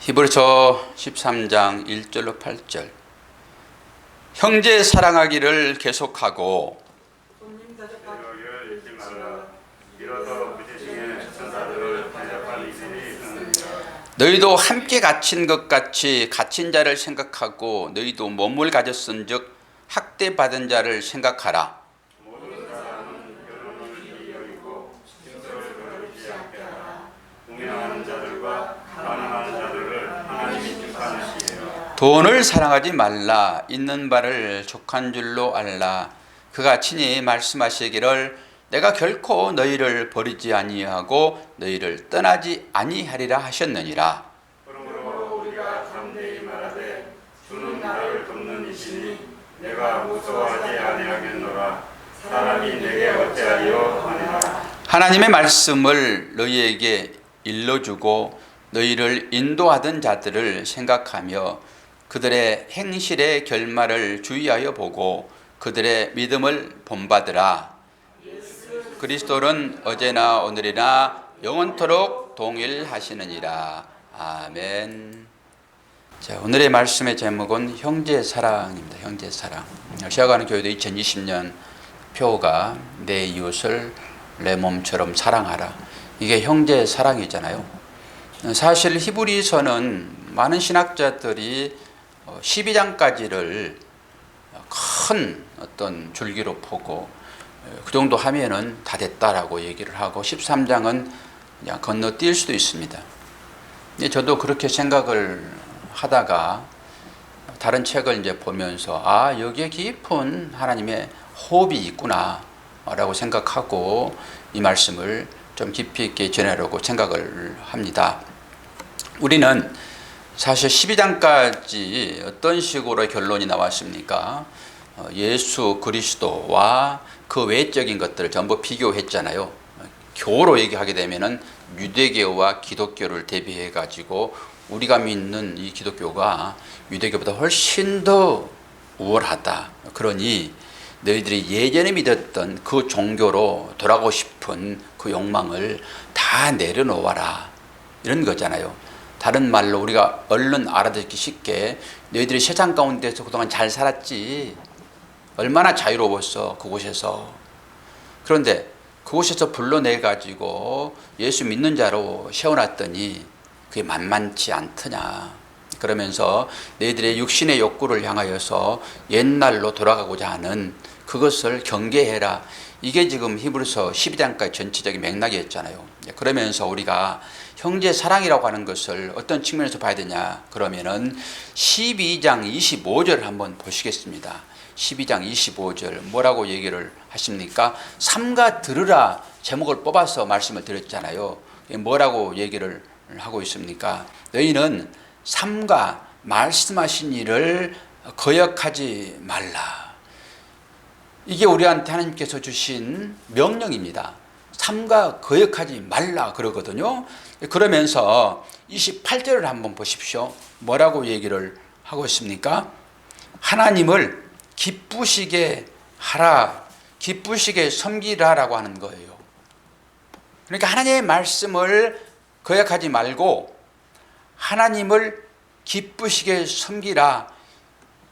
히브리서 13장 1절로 8절. 형제 사랑하기를 계속하고 너희도 함께 갇힌 것 같이 갇힌 자를 생각하고 너희도 몸을 가졌은즉 학대받은 자를 생각하라. 돈을 사랑하지 말라. 있는 바를 족한 줄로 알라. 그가 친히 말씀하시기를 내가 결코 너희를 버리지 아니하고 너희를 떠나지 아니하리라 하셨느니라. 그러므로 우리가 담대히 말하되 주는 나를 돕는 이시니 내가 무서워하지 아니하겠노라. 사람이 내게 어찌하리요 하니라. 하나님의 말씀을 너희에게 일러주고 너희를 인도하던 자들을 생각하며 그들의 행실의 결말을 주의하여 보고 그들의 믿음을 본받으라. 그리스도는 어제나 오늘이나 영원토록 동일하시느니라. 아멘. 자, 오늘의 말씀의 제목은 형제사랑입니다. 형제사랑. 시작하는 교회도 2020년 표가 내 이웃을 내 몸처럼 사랑하라. 이게 형제사랑이잖아요. 사실 히브리서는 많은 신학자들이 12장까지를 큰 어떤 줄기로 보고 그 정도 하면은 다 됐다라고 얘기를 하고 13장은 그냥 건너뛸 수도 있습니다. 저도 그렇게 생각을 하다가 다른 책을 이제 보면서 여기에 깊은 하나님의 호흡이 있구나 라고 생각하고 이 말씀을 좀 깊이 있게 전하려고 생각을 합니다. 우리는 사실 12장까지 어떤 식으로 결론이 나왔습니까? 예수 그리스도와 그 외적인 것들을 전부 비교했잖아요. 교로 얘기하게 되면은 유대교와 기독교를 대비해 가지고 우리가 믿는 이 기독교가 유대교보다 훨씬 더 우월하다. 그러니 너희들이 예전에 믿었던 그 종교로 돌아가고 싶은 그 욕망을 다 내려놓아라. 이런 거잖아요. 다른 말로 우리가 얼른 알아듣기 쉽게 너희들이 세상 가운데서 그동안 잘 살았지. 얼마나 자유로웠어 그곳에서. 그런데 그곳에서 불러내가지고 예수 믿는 자로 세워놨더니 그게 만만치 않더냐. 그러면서 너희들의 육신의 욕구를 향하여서 옛날로 돌아가고자 하는 그것을 경계해라. 이게 지금 히브리서 12장까지 전체적인 맥락이었잖아요. 그러면서 우리가 형제 사랑이라고 하는 것을 어떤 측면에서 봐야 되냐 그러면은 12장 25절을 한번 보시겠습니다. 12장 25절 뭐라고 얘기를 하십니까? 삼가 들으라 제목을 뽑아서 말씀을 드렸잖아요. 뭐라고 얘기를 하고 있습니까? 너희는 삼가 말씀하신 일을 거역하지 말라. 이게 우리한테 하나님께서 주신 명령입니다. 삼가 거역하지 말라 그러거든요. 그러면서 28절을 한번 보십시오. 뭐라고 얘기를 하고 있습니까? 하나님을 기쁘시게 하라, 기쁘시게 섬기라라고 하는 거예요. 그러니까 하나님의 말씀을 거역하지 말고 하나님을 기쁘시게 섬기라.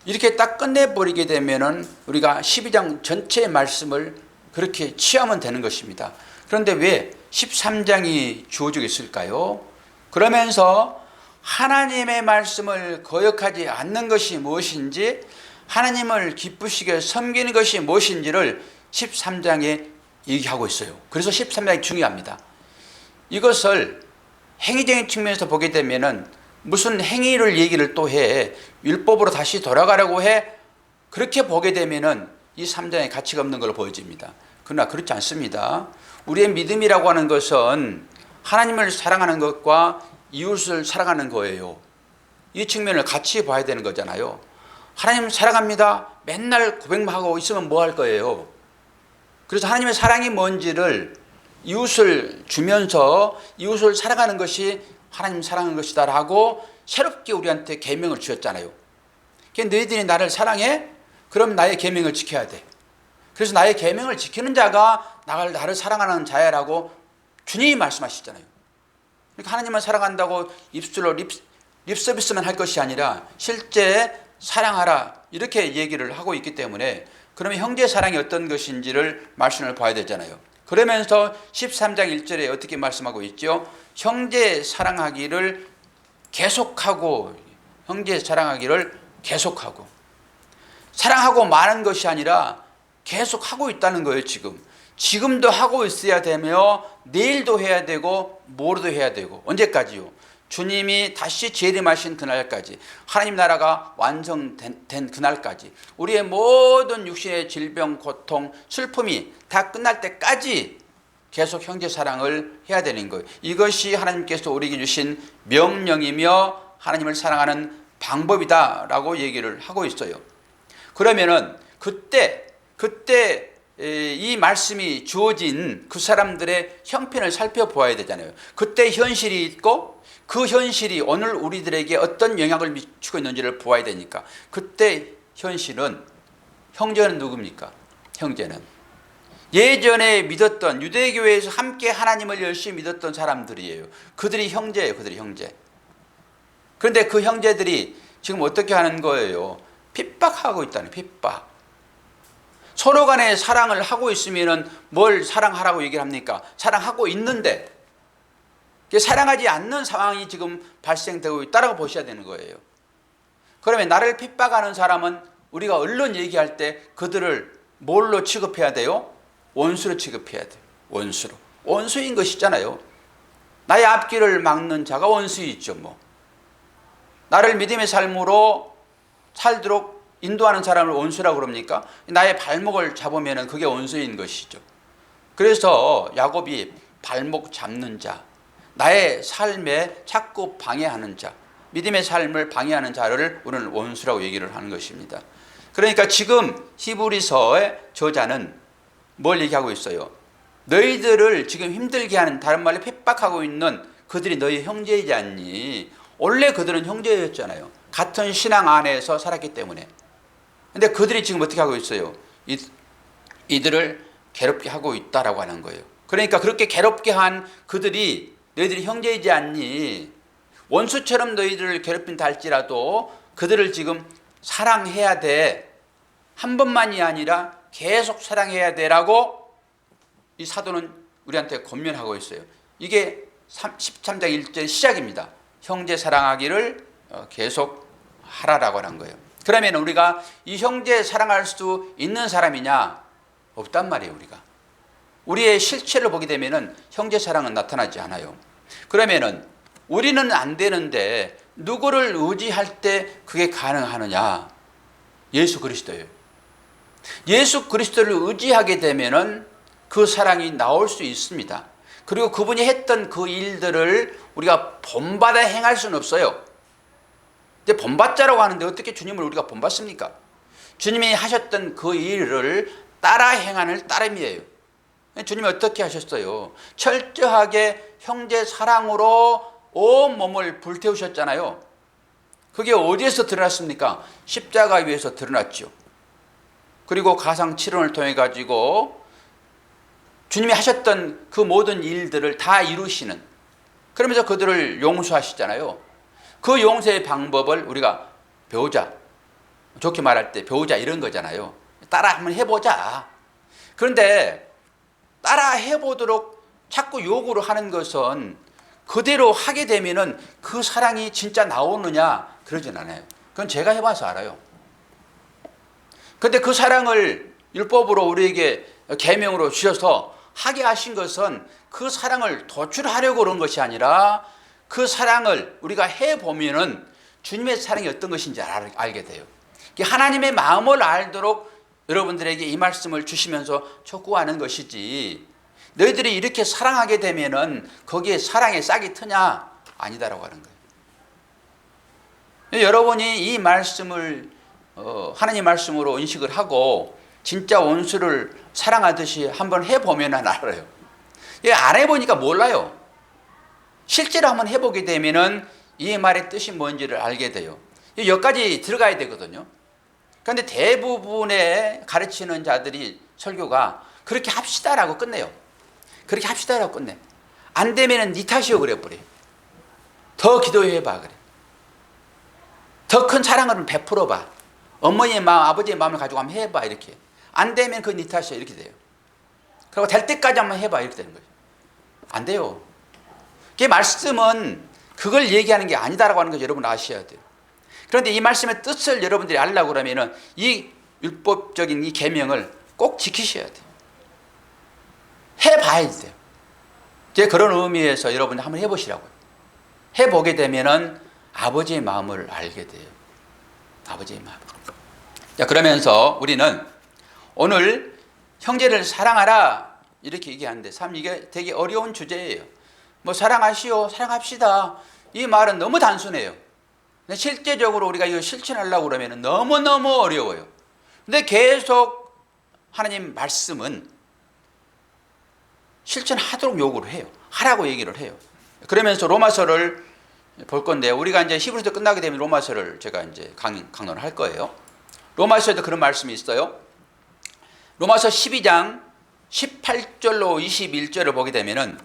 이렇게 딱 끝내버리게 되면은 우리가 12장 전체의 말씀을 그렇게 취하면 되는 것입니다. 그런데 왜 13장이 주어지고 있을까요? 그러면서 하나님의 말씀을 거역하지 않는 것이 무엇인지 하나님을 기쁘시게 섬기는 것이 무엇인지를 13장에 얘기하고 있어요. 그래서 13장이 중요합니다. 이것을 행위적인 측면에서 보게 되면은 무슨 행위를 얘기를 또 해. 율법으로 다시 돌아가려고 해. 그렇게 보게 되면은 이 3장에 가치가 없는 걸로 보여집니다. 그러나 그렇지 않습니다. 우리의 믿음이라고 하는 것은 하나님을 사랑하는 것과 이웃을 사랑하는 거예요. 이 측면을 같이 봐야 되는 거잖아요. 하나님 사랑합니다. 맨날 고백만 하고 있으면 뭐 할 거예요? 그래서 하나님의 사랑이 뭔지를 이웃을 주면서 이웃을 사랑하는 것이 하나님 사랑하는 것이다라고 새롭게 우리한테 계명을 주셨잖아요. 그러니까 너희들이 나를 사랑해? 그럼 나의 계명을 지켜야 돼. 그래서 나의 계명을 지키는 자가 나를 사랑하는 자야라고 주님이 말씀하시잖아요. 그러니까 하나님을 사랑한다고 입술로 립서비스만 할 것이 아니라 실제 사랑하라 이렇게 얘기를 하고 있기 때문에 그러면 형제 사랑이 어떤 것인지를 말씀을 봐야 되잖아요. 그러면서 13장 1절에 어떻게 말씀하고 있죠? 형제 사랑하기를 계속하고, 형제 사랑하기를 계속하고, 사랑하고 마는 것이 아니라 계속 하고 있다는 거예요. 지금도 하고 있어야 되며 내일도 해야 되고 모레도 해야 되고. 언제까지요? 주님이 다시 재림하신 그날까지, 하나님 나라가 완성된 그날까지, 우리의 모든 육신의 질병, 고통, 슬픔이 다 끝날 때까지 계속 형제 사랑을 해야 되는 거예요. 이것이 하나님께서 우리에게 주신 명령이며 하나님을 사랑하는 방법이다라고 얘기를 하고 있어요. 그러면은 그때 이 말씀이 주어진 그 사람들의 형편을 살펴보아야 되잖아요. 그때 현실이 있고 그 현실이 오늘 우리들에게 어떤 영향을 미치고 있는지를 보아야 되니까, 그때 현실은, 형제는 누굽니까? 형제는 예전에 믿었던, 유대교회에서 함께 하나님을 열심히 믿었던 사람들이에요. 그들이 형제예요. 그들이 형제. 그런데 그 형제들이 지금 어떻게 하는 거예요? 핍박하고 있다는, 핍박. 서로 간에 사랑을 하고 있으면 뭘 사랑하라고 얘기를 합니까? 사랑하고 있는데 사랑하지 않는 상황이 지금 발생되고 있다고 보셔야 되는 거예요. 그러면 나를 핍박하는 사람은 우리가 얼른 얘기할 때 그들을 뭘로 취급해야 돼요? 원수로 취급해야 돼요. 원수로. 원수인 것이잖아요. 나의 앞길을 막는 자가 원수이죠. 나를 믿음의 삶으로 살도록 인도하는 사람을 원수라고 그럽니까? 나의 발목을 잡으면 그게 원수인 것이죠. 그래서 야곱이 발목 잡는 자, 나의 삶에 자꾸 방해하는 자, 믿음의 삶을 방해하는 자를 우리는 원수라고 얘기를 하는 것입니다. 그러니까 지금 히브리서의 저자는 뭘 얘기하고 있어요? 너희들을 지금 힘들게 하는, 다른 말로 핍박하고 있는 그들이 너희 형제이지 않니? 원래 그들은 형제였잖아요. 같은 신앙 안에서 살았기 때문에. 근데 그들이 지금 어떻게 하고 있어요? 이들을 괴롭게 하고 있다라고 하는 거예요. 그러니까 그렇게 괴롭게 한 그들이 너희들이 형제이지 않니? 원수처럼 너희들을 괴롭힌다 할지라도 그들을 지금 사랑해야 돼. 한 번만이 아니라 계속 사랑해야 돼라고 이 사도는 우리한테 권면하고 있어요. 이게 13장 1절 시작입니다. 형제 사랑하기를 계속 하라라고 하는 거예요. 그러면 우리가 이 형제 사랑할 수 있는 사람이냐? 없단 말이에요. 우리의 실체를 보게 되면은 형제 사랑은 나타나지 않아요. 그러면은 우리는 안 되는데 누구를 의지할 때 그게 가능하느냐? 예수 그리스도예요. 예수 그리스도를 의지하게 되면은 그 사랑이 나올 수 있습니다. 그리고 그분이 했던 그 일들을 우리가 본받아 행할 수는 없어요. 이제 본받자라고 하는데 어떻게 주님을 우리가 본받습니까? 주님이 하셨던 그 일을 따라 행하는 따름이에요. 주님이 어떻게 하셨어요? 철저하게 형제 사랑으로 온 몸을 불태우셨잖아요. 그게 어디에서 드러났습니까? 십자가 위에서 드러났죠. 그리고 가상 7원을 통해 가지고 주님이 하셨던 그 모든 일들을 다 이루시는, 그러면서 그들을 용서하시잖아요. 그 용서의 방법을 우리가 배우자, 좋게 말할 때 배우자 이런 거잖아요. 따라 한번 해보자. 그런데 따라 해보도록 자꾸 요구를 하는 것은 그대로 하게 되면은 그 사랑이 진짜 나오느냐? 그러진 않아요. 그건 제가 해봐서 알아요. 그런데 그 사랑을 율법으로 우리에게 계명으로 주셔서 하게 하신 것은 그 사랑을 도출하려고 그런 것이 아니라 그 사랑을 우리가 해보면은 주님의 사랑이 어떤 것인지 알게 돼요. 하나님의 마음을 알도록 여러분들에게 이 말씀을 주시면서 촉구하는 것이지, 너희들이 이렇게 사랑하게 되면은 거기에 사랑의 싹이 트냐? 아니다라고 하는 거예요. 여러분이 이 말씀을 하나님 말씀으로 인식을 하고 진짜 원수를 사랑하듯이 한번 해보면 알아요. 안 해보니까 몰라요. 실제로 한번 해보게 되면은 이 말의 뜻이 뭔지를 알게 돼요. 여기까지 들어가야 되거든요. 그런데 대부분의 가르치는 자들이 설교가 그렇게 합시다라고 끝내요. 그렇게 합시다라고 끝내. 안 되면은 네 탓이요 그래 버려요. 더 기도해봐 그래. 더 큰 사랑을 베풀어봐. 어머니의 마음, 아버지의 마음을 가지고 한번 해봐. 이렇게. 안 되면 그건 네 탓이야. 이렇게 돼요. 그리고 될 때까지 한번 해봐. 이렇게 되는 거예요. 안 돼요. 그 말씀은 그걸 얘기하는 게 아니다라고 하는 거 여러분 아셔야 돼요. 그런데 이 말씀의 뜻을 여러분들이 알려고 그러면은 이 율법적인 이 계명을 꼭 지키셔야 돼요. 해봐야 돼요. 제 그런 의미에서 여러분들 한번 해보시라고요. 해보게 되면은 아버지의 마음을 알게 돼요. 아버지의 마음. 자, 그러면서 우리는 오늘 형제를 사랑하라 이렇게 얘기하는데 참 이게 되게 어려운 주제예요. 뭐 사랑하시오, 사랑합시다. 이 말은 너무 단순해요. 근데 실제적으로 우리가 이거 실천하려고 그러면 너무너무 어려워요. 근데 계속 하나님 말씀은 실천하도록 요구를 해요. 하라고 얘기를 해요. 그러면서 로마서를 볼 건데 우리가 이제 히브리서 끝나게 되면 로마서를 제가 이제 강론을 할 거예요. 로마서에도 그런 말씀이 있어요. 로마서 12장 18절로 21절을 보게 되면은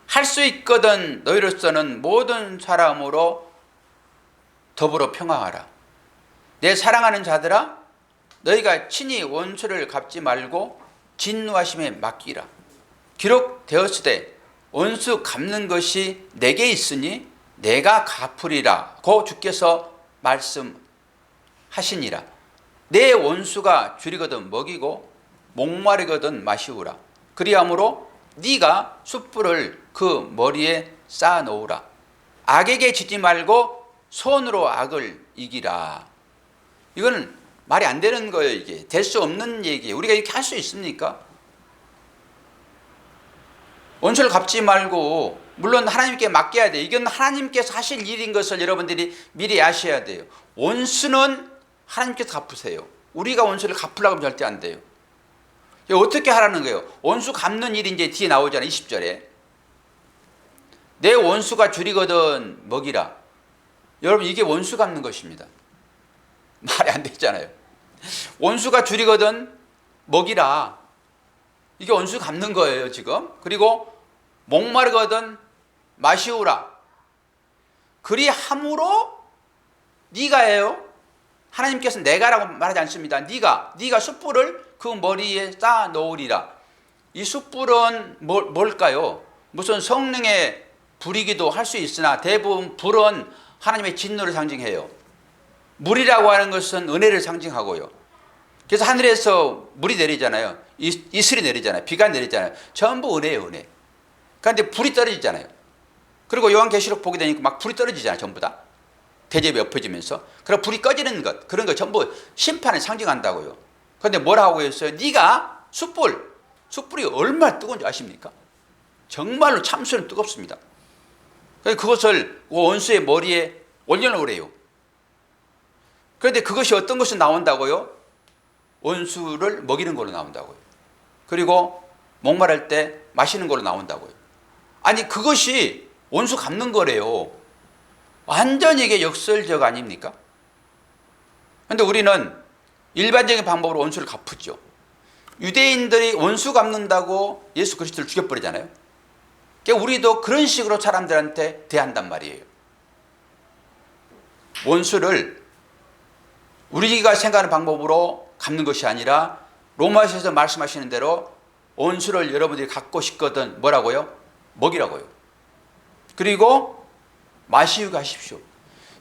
할 수 있거든 너희로서는 모든 사람으로 더불어 평화하라. 내 사랑하는 자들아 너희가 친히 원수를 갚지 말고 진노하심에 맡기라. 기록되었으되 원수 갚는 것이 내게 있으니 내가 갚으리라고 주께서 말씀하시니라. 내 원수가 줄이거든 먹이고 목마르거든 마시우라. 그리하므로 네가 숯불을 그 머리에 쌓아 놓으라. 악에게 지지 말고 손으로 악을 이기라. 이거는 말이 안 되는 거예요. 이게 될 수 없는 얘기예요. 우리가 이렇게 할 수 있습니까? 원수를 갚지 말고 물론 하나님께 맡겨야 돼요. 이건 하나님께서 하실 일인 것을 여러분들이 미리 아셔야 돼요. 원수는 하나님께서 갚으세요. 우리가 원수를 갚으려고 하면 절대 안 돼요. 어떻게 하라는 거예요? 원수 갚는 일이 이제 뒤에 나오잖아요. 20절에. 내 원수가 줄이거든 먹이라. 여러분 이게 원수 갚는 것입니다. 말이 안 되잖아요. 원수가 줄이거든 먹이라. 이게 원수 갚는 거예요 지금. 그리고 목마르거든 마시우라. 그리함으로 네가 해요. 하나님께서 내가라고 말하지 않습니다. 네가 숯불을 그 머리에 쌓아 놓으리라. 이 숯불은 뭘까요? 무슨 성령의 불이기도 할 수 있으나 대부분 불은 하나님의 진노를 상징해요. 물이라고 하는 것은 은혜를 상징하고요. 그래서 하늘에서 물이 내리잖아요. 이슬이 내리잖아요. 비가 내리잖아요. 전부 은혜예요, 은혜. 그런데 불이 떨어지잖아요. 그리고 요한계시록 보게 되니까 막 불이 떨어지잖아요, 전부 다. 대접이 엎어지면서. 그리고 불이 꺼지는 것, 그런 거 전부 심판을 상징한다고요. 그런데 뭐라고 했어요? 네가 숯불이 얼마나 뜨거운지 아십니까? 정말로 참수는 뜨겁습니다. 그것을 원수의 머리에 올려놓으래요. 그런데 그것이 어떤 것이 나온다고요? 원수를 먹이는 걸로 나온다고요. 그리고 목마를 때 마시는 걸로 나온다고요. 아니 그것이 원수 갚는 거래요. 완전히 이게 역설적 아닙니까? 그런데 우리는 일반적인 방법으로 원수를 갚죠. 유대인들이 원수 갚는다고 예수 그리스도를 죽여버리잖아요. 그러니까 우리도 그런 식으로 사람들한테 대한단 말이에요. 원수를 우리가 생각하는 방법으로 갚는 것이 아니라 로마서에서 말씀하시는 대로 원수를 여러분들이 갚고 싶거든 뭐라고요? 먹이라고요. 그리고 마시우게 하십시오.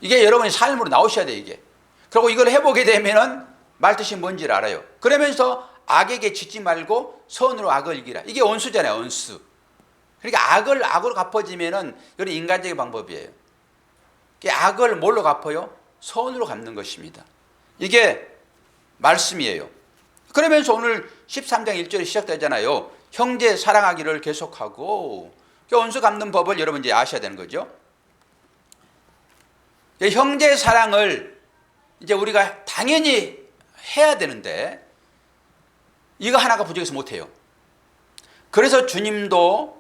이게 여러분의 삶으로 나오셔야 돼요. 이게. 그리고 이걸 해보게 되면은 말 뜻이 뭔지를 알아요. 그러면서 악에게 짓지 말고 선으로 악을 이기라. 이게 원수잖아요. 원수. 그러니까 악으로 갚아지면은 이건 인간적인 방법이에요. 악을 뭘로 갚아요? 선으로 갚는 것입니다. 이게 말씀이에요. 그러면서 오늘 13장 1절이 시작되잖아요. 형제 사랑하기를 계속하고 원수 갚는 법을 여러분 이제 아셔야 되는 거죠. 형제 사랑을 이제 우리가 당연히 해야 되는데 이거 하나가 부족해서 못해요. 그래서 주님도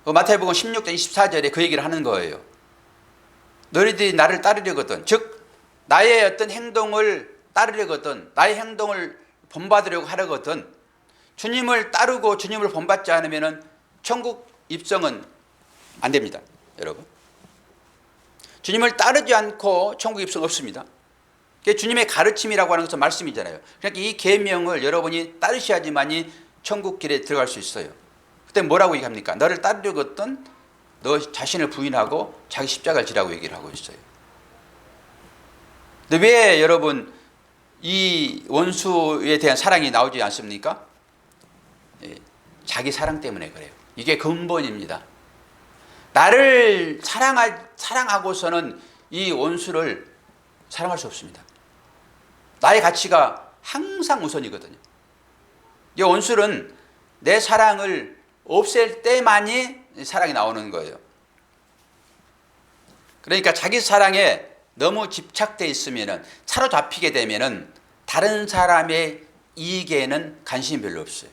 마태복음 16장 24절에 그 얘기를 하는 거예요. 너희들이 나를 따르려거든, 즉 나의 어떤 행동을 따르려거든, 나의 행동을 본받으려고 하려거든 주님을 따르고 주님을 본받지 않으면 천국 입성은 안 됩니다. 여러분, 주님을 따르지 않고 천국 입성 없습니다. 그게 주님의 가르침이라고 하는 것은 말씀이잖아요. 그러니까 이 계명을 여러분이 따르셔야지만이 천국 길에 들어갈 수 있어요. 그때 뭐라고 얘기합니까? 너를 따르려거든 너 자신을 부인하고 자기 십자가를 지라고 얘기를 하고 있어요. 근데 왜 여러분 이 원수에 대한 사랑이 나오지 않습니까? 자기 사랑 때문에 그래요. 이게 근본입니다. 나를 사랑하고서는 이 원수를 사랑할 수 없습니다. 나의 가치가 항상 우선이거든요. 이 원수는 내 사랑을 없앨 때만이 사랑이 나오는 거예요. 그러니까 자기 사랑에 너무 집착되어 있으면 사로잡히게 되면 다른 사람의 이익에는 관심이 별로 없어요.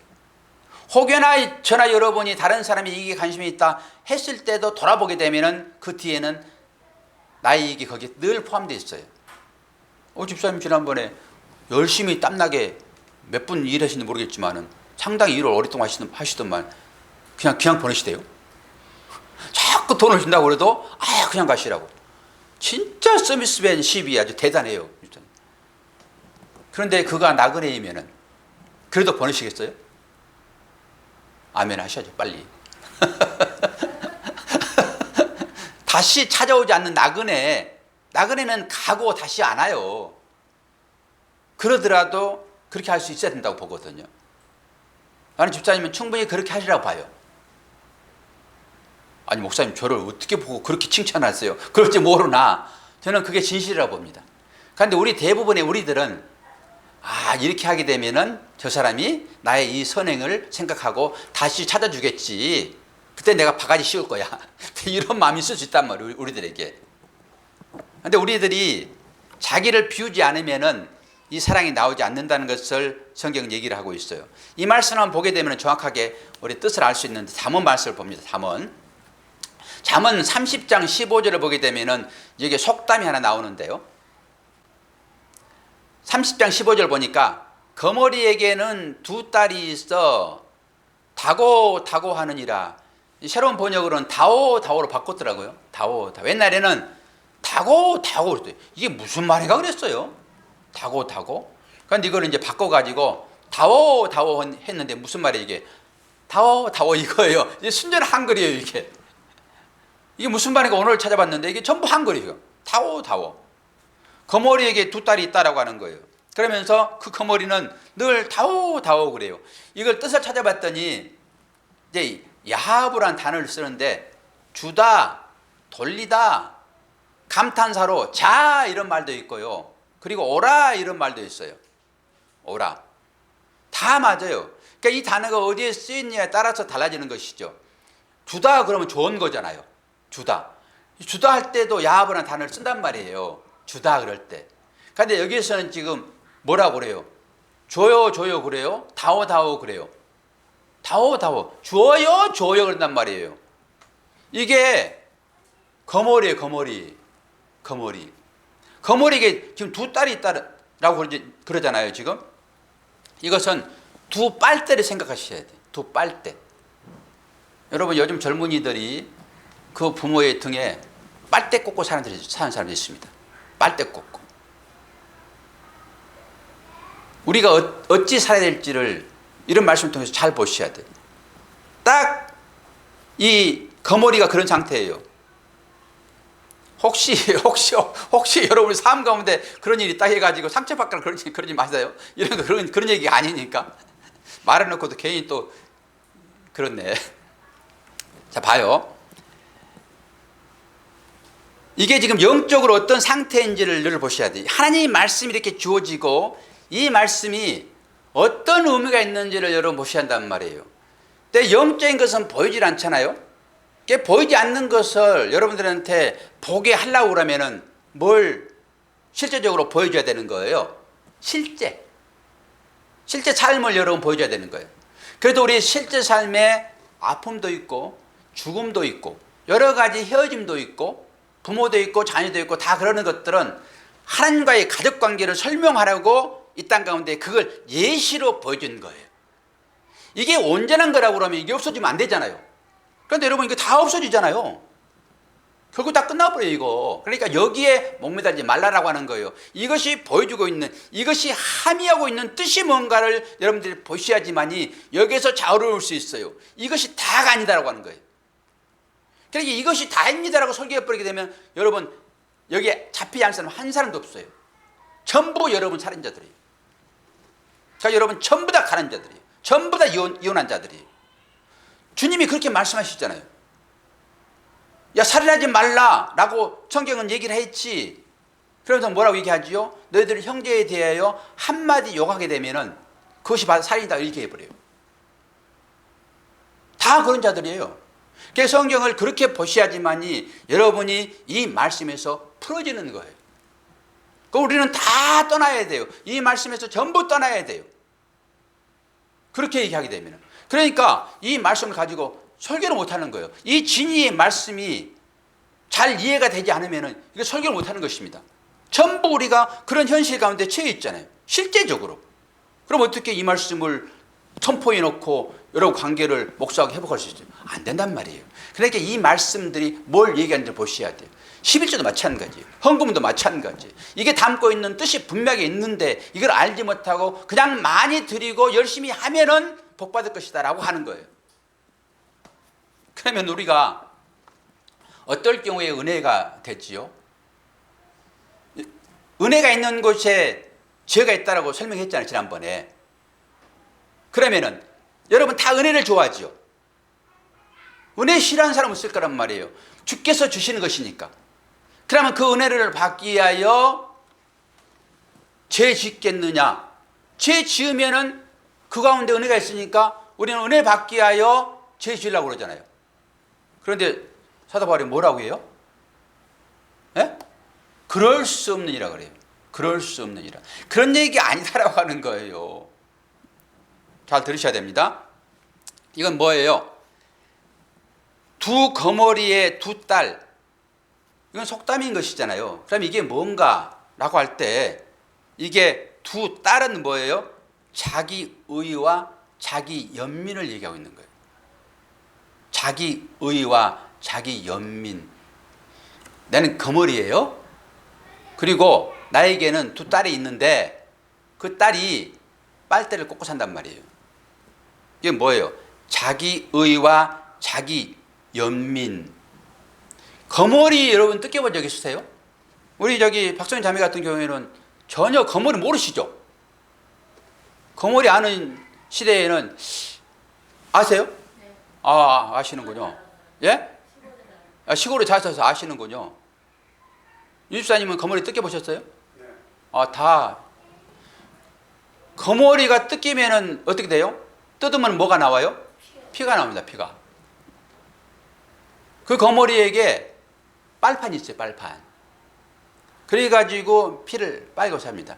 혹여나 저나 여러분이 다른 사람의 이익에 관심이 있다 했을 때도 돌아보게 되면 그 뒤에는 나의 이익이 거기에 늘 포함되어 있어요. 집사님 지난번에 열심히 땀나게 몇 분 일하시는지 모르겠지만 상당히 일을 오랫동안 하시더만 그냥 보내시대요. 자꾸 돈을 준다고 그래도 그냥 가시라고. 진짜 서비스맨십이 아주 대단해요. 그런데 그가 나그네이면은 그래도 보내시겠어요? 아멘 하셔야죠, 빨리. 다시 찾아오지 않는 나그네는 가고 다시 안 와요. 그러더라도 그렇게 할 수 있어야 된다고 보거든요. 나는 집사님은 충분히 그렇게 하시라고 봐요. 아니 목사님 저를 어떻게 보고 그렇게 칭찬하세요? 그럴지 모르나 저는 그게 진실이라고 봅니다. 그런데 우리들은 이렇게 하게 되면은 저 사람이 나의 이 선행을 생각하고 다시 찾아주겠지. 그때 내가 바가지 씌울 거야. 이런 마음이 있을 수 있단 말이에요, 우리들에게. 그런데 우리들이 자기를 비우지 않으면은 이 사랑이 나오지 않는다는 것을 성경은 얘기를 하고 있어요. 이 말씀을 보게 되면 정확하게 우리 뜻을 알 수 있는데 잠언 말씀을 봅니다. 잠언 30장 15절을 보게 되면은 여기에 속담이 하나 나오는데요. 30장 15절 보니까 거머리에게는 두 딸이 있어 다고 하느니라. 새로운 번역으로는 다오로 바꿨더라고요. 다오. 옛날에는 다고 그랬어요. 이게 무슨 말인가 그랬어요. 다고. 그런데 이걸 이제 바꿔가지고 다오 했는데 무슨 말이에요 이게? 다오 이거예요. 이게 순전한 한글이에요 이게. 이게 무슨 말인가 오늘 찾아봤는데 이게 전부 한글이에요. 다오. 거머리에게 두 딸이 있다라고 하는 거예요. 그러면서 그 거머리는 늘 다오 그래요. 이걸 뜻을 찾아봤더니 이제 야합이란 단어를 쓰는데 주다, 돌리다, 감탄사로 자 이런 말도 있고요. 그리고 오라 이런 말도 있어요. 오라. 다 맞아요. 그러니까 이 단어가 어디에 쓰였냐에 따라서 달라지는 것이죠. 주다 그러면 좋은 거잖아요. 주다 할 때도 야합이라는 단어를 쓴단 말이에요. 주다 그럴 때. 그런데 여기에서는 지금 뭐라고 그래요? 줘요 그래요? 다오 그래요. 다오 줘요 그런단 말이에요. 이게 거머리예요. 거머리에게 지금 두 딸이 있다라고 그러잖아요. 지금 이것은 두 빨대를 생각하셔야 돼요. 두 빨대. 여러분 요즘 젊은이들이 그 부모의 등에 빨대 꽂고 사는 사람들이 있습니다. 빨대 꽂고. 우리가 어찌 살아야 될지를 이런 말씀을 통해서 잘 보셔야 돼요. 딱 이 거머리가 그런 상태예요. 혹시 여러분의 삶 가운데 그런 일이 딱 해가지고 상처받거나 그러지 마세요. 그런 얘기가 아니니까. 말해놓고도 괜히 또 그렇네. 자 봐요. 이게 지금 영적으로 어떤 상태인지를 늘 보셔야 돼요. 하나님의 말씀이 이렇게 주어지고 이 말씀이 어떤 의미가 있는지를 여러분 보셔야 한단 말이에요. 근데 영적인 것은 보이질 않잖아요. 보이지 않는 것을 여러분들한테 보게 하려고 그러면은 뭘 실제적으로 보여줘야 되는 거예요. 실제 삶을 여러분 보여줘야 되는 거예요. 그래도 우리 실제 삶에 아픔도 있고 죽음도 있고 여러 가지 헤어짐도 있고 부모도 있고 자녀도 있고 다 그러는 것들은 하나님과의 가족관계를 설명하려고 이 땅 가운데 그걸 예시로 보여준 거예요. 이게 온전한 거라고 그러면 이게 없어지면 안 되잖아요. 그런데 여러분 이거 다 없어지잖아요. 결국 다 끝나버려요, 이거. 그러니까 여기에 목매달지 말라라고 하는 거예요. 이것이 보여주고 있는, 이것이 함의하고 있는 뜻이 뭔가를 여러분들이 보셔야지만이 여기에서 자유로울 수 있어요. 이것이 다가 아니다라고 하는 거예요. 그러니까 이것이 다입니다라고 설계해버리게 되면 여러분 여기에 잡히지 않은 사람 한 사람도 없어요. 전부 여러분 살인자들이에요. 그러니까 여러분 전부 다 가난 자들이에요. 전부 다 이혼한 자들이에요. 주님이 그렇게 말씀하시잖아요. 야, 살인하지 말라라고 성경은 얘기를 했지. 그러면서 뭐라고 얘기하지요? 너희들 형제에 대하여 한마디 욕하게 되면은 그것이 바로 살인이다 이렇게 해버려요. 다 그런 자들이에요. 그래서 성경을 그렇게 보셔야지만이 여러분이 이 말씀에서 풀어지는 거예요. 그럼 우리는 다 떠나야 돼요. 이 말씀에서 전부 떠나야 돼요. 그렇게 얘기하게 되면. 그러니까 이 말씀을 가지고 설교를 못하는 거예요. 이 진리의 말씀이 잘 이해가 되지 않으면 이거 설교를 못하는 것입니다. 전부 우리가 그런 현실 가운데 처해 있잖아요. 실제적으로. 그럼 어떻게 이 말씀을 선포해 놓고 여러분 관계를 목사하고 회복할 수 있어요? 안 된단 말이에요. 그러니까 이 말씀들이 뭘 얘기하는지 보셔야 돼요. 11조도 마찬가지예요. 헌금도 마찬가지예요. 이게 담고 있는 뜻이 분명히 있는데 이걸 알지 못하고 그냥 많이 드리고 열심히 하면은 복 받을 것이다 라고 하는 거예요. 그러면 우리가 어떨 경우에 은혜가 되지요? 은혜가 있는 곳에 죄가 있다라고 설명했잖아요, 지난번에. 그러면은 여러분 다 은혜를 좋아하지요. 은혜 싫어하는 사람은 없을 거란 말이에요. 주께서 주시는 것이니까. 그러면 그 은혜를 받기 위하여 죄 짓겠느냐? 죄 지으면은 그 가운데 은혜가 있으니까 우리는 은혜 받기 위하여 죄 지으려고 그러잖아요. 그런데 사도 바울이 뭐라고 해요? 예? 그럴 수 없는 이라 그래요. 그럴 수 없는 이라. 그런 얘기 아니다라고 하는 거예요. 잘 들으셔야 됩니다. 이건 뭐예요? 두 거머리에 두 딸. 이건 속담인 것이잖아요. 그럼 이게 뭔가라고 할 때 이게 두 딸은 뭐예요? 자기 의와 자기 연민을 얘기하고 있는 거예요. 자기 의와 자기 연민. 나는 거머리예요. 그리고 나에게는 두 딸이 있는데 그 딸이 빨대를 꽂고 산단 말이에요. 이게 뭐예요? 자기 의와 자기 연민. 거머리 여러분 뜯겨본 적 있으세요? 우리 저기 박성인 자매 같은 경우에는 전혀 거머리 모르시죠? 거머리 아는 시대에는 아세요? 아시는군요. 예? 시골에 자셔서 아시는군요. 유집사님은 거머리 뜯겨보셨어요? 다. 거머리가 뜯기면은 어떻게 돼요? 뜯으면 뭐가 나와요? 피가 나옵니다, 피가. 그 거머리에게 빨판이 있어요, 빨판. 그래가지고 피를 빨고 삽니다.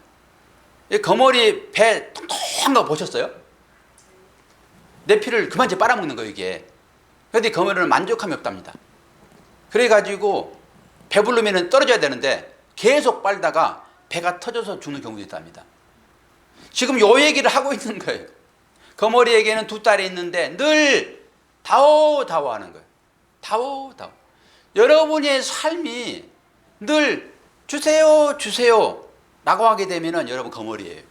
이 거머리 배 통통한 거 보셨어요? 내 피를 그만치 빨아먹는 거예요, 이게. 그런데 거머리는 만족함이 없답니다. 그래가지고 배부르면 떨어져야 되는데 계속 빨다가 배가 터져서 죽는 경우도 있답니다. 지금 요 얘기를 하고 있는 거예요. 거머리에게는 두 딸이 있는데 늘 다오 하는 거예요. 다오. 여러분의 삶이 늘 주세요 라고 하게 되면은 여러분 거머리예요.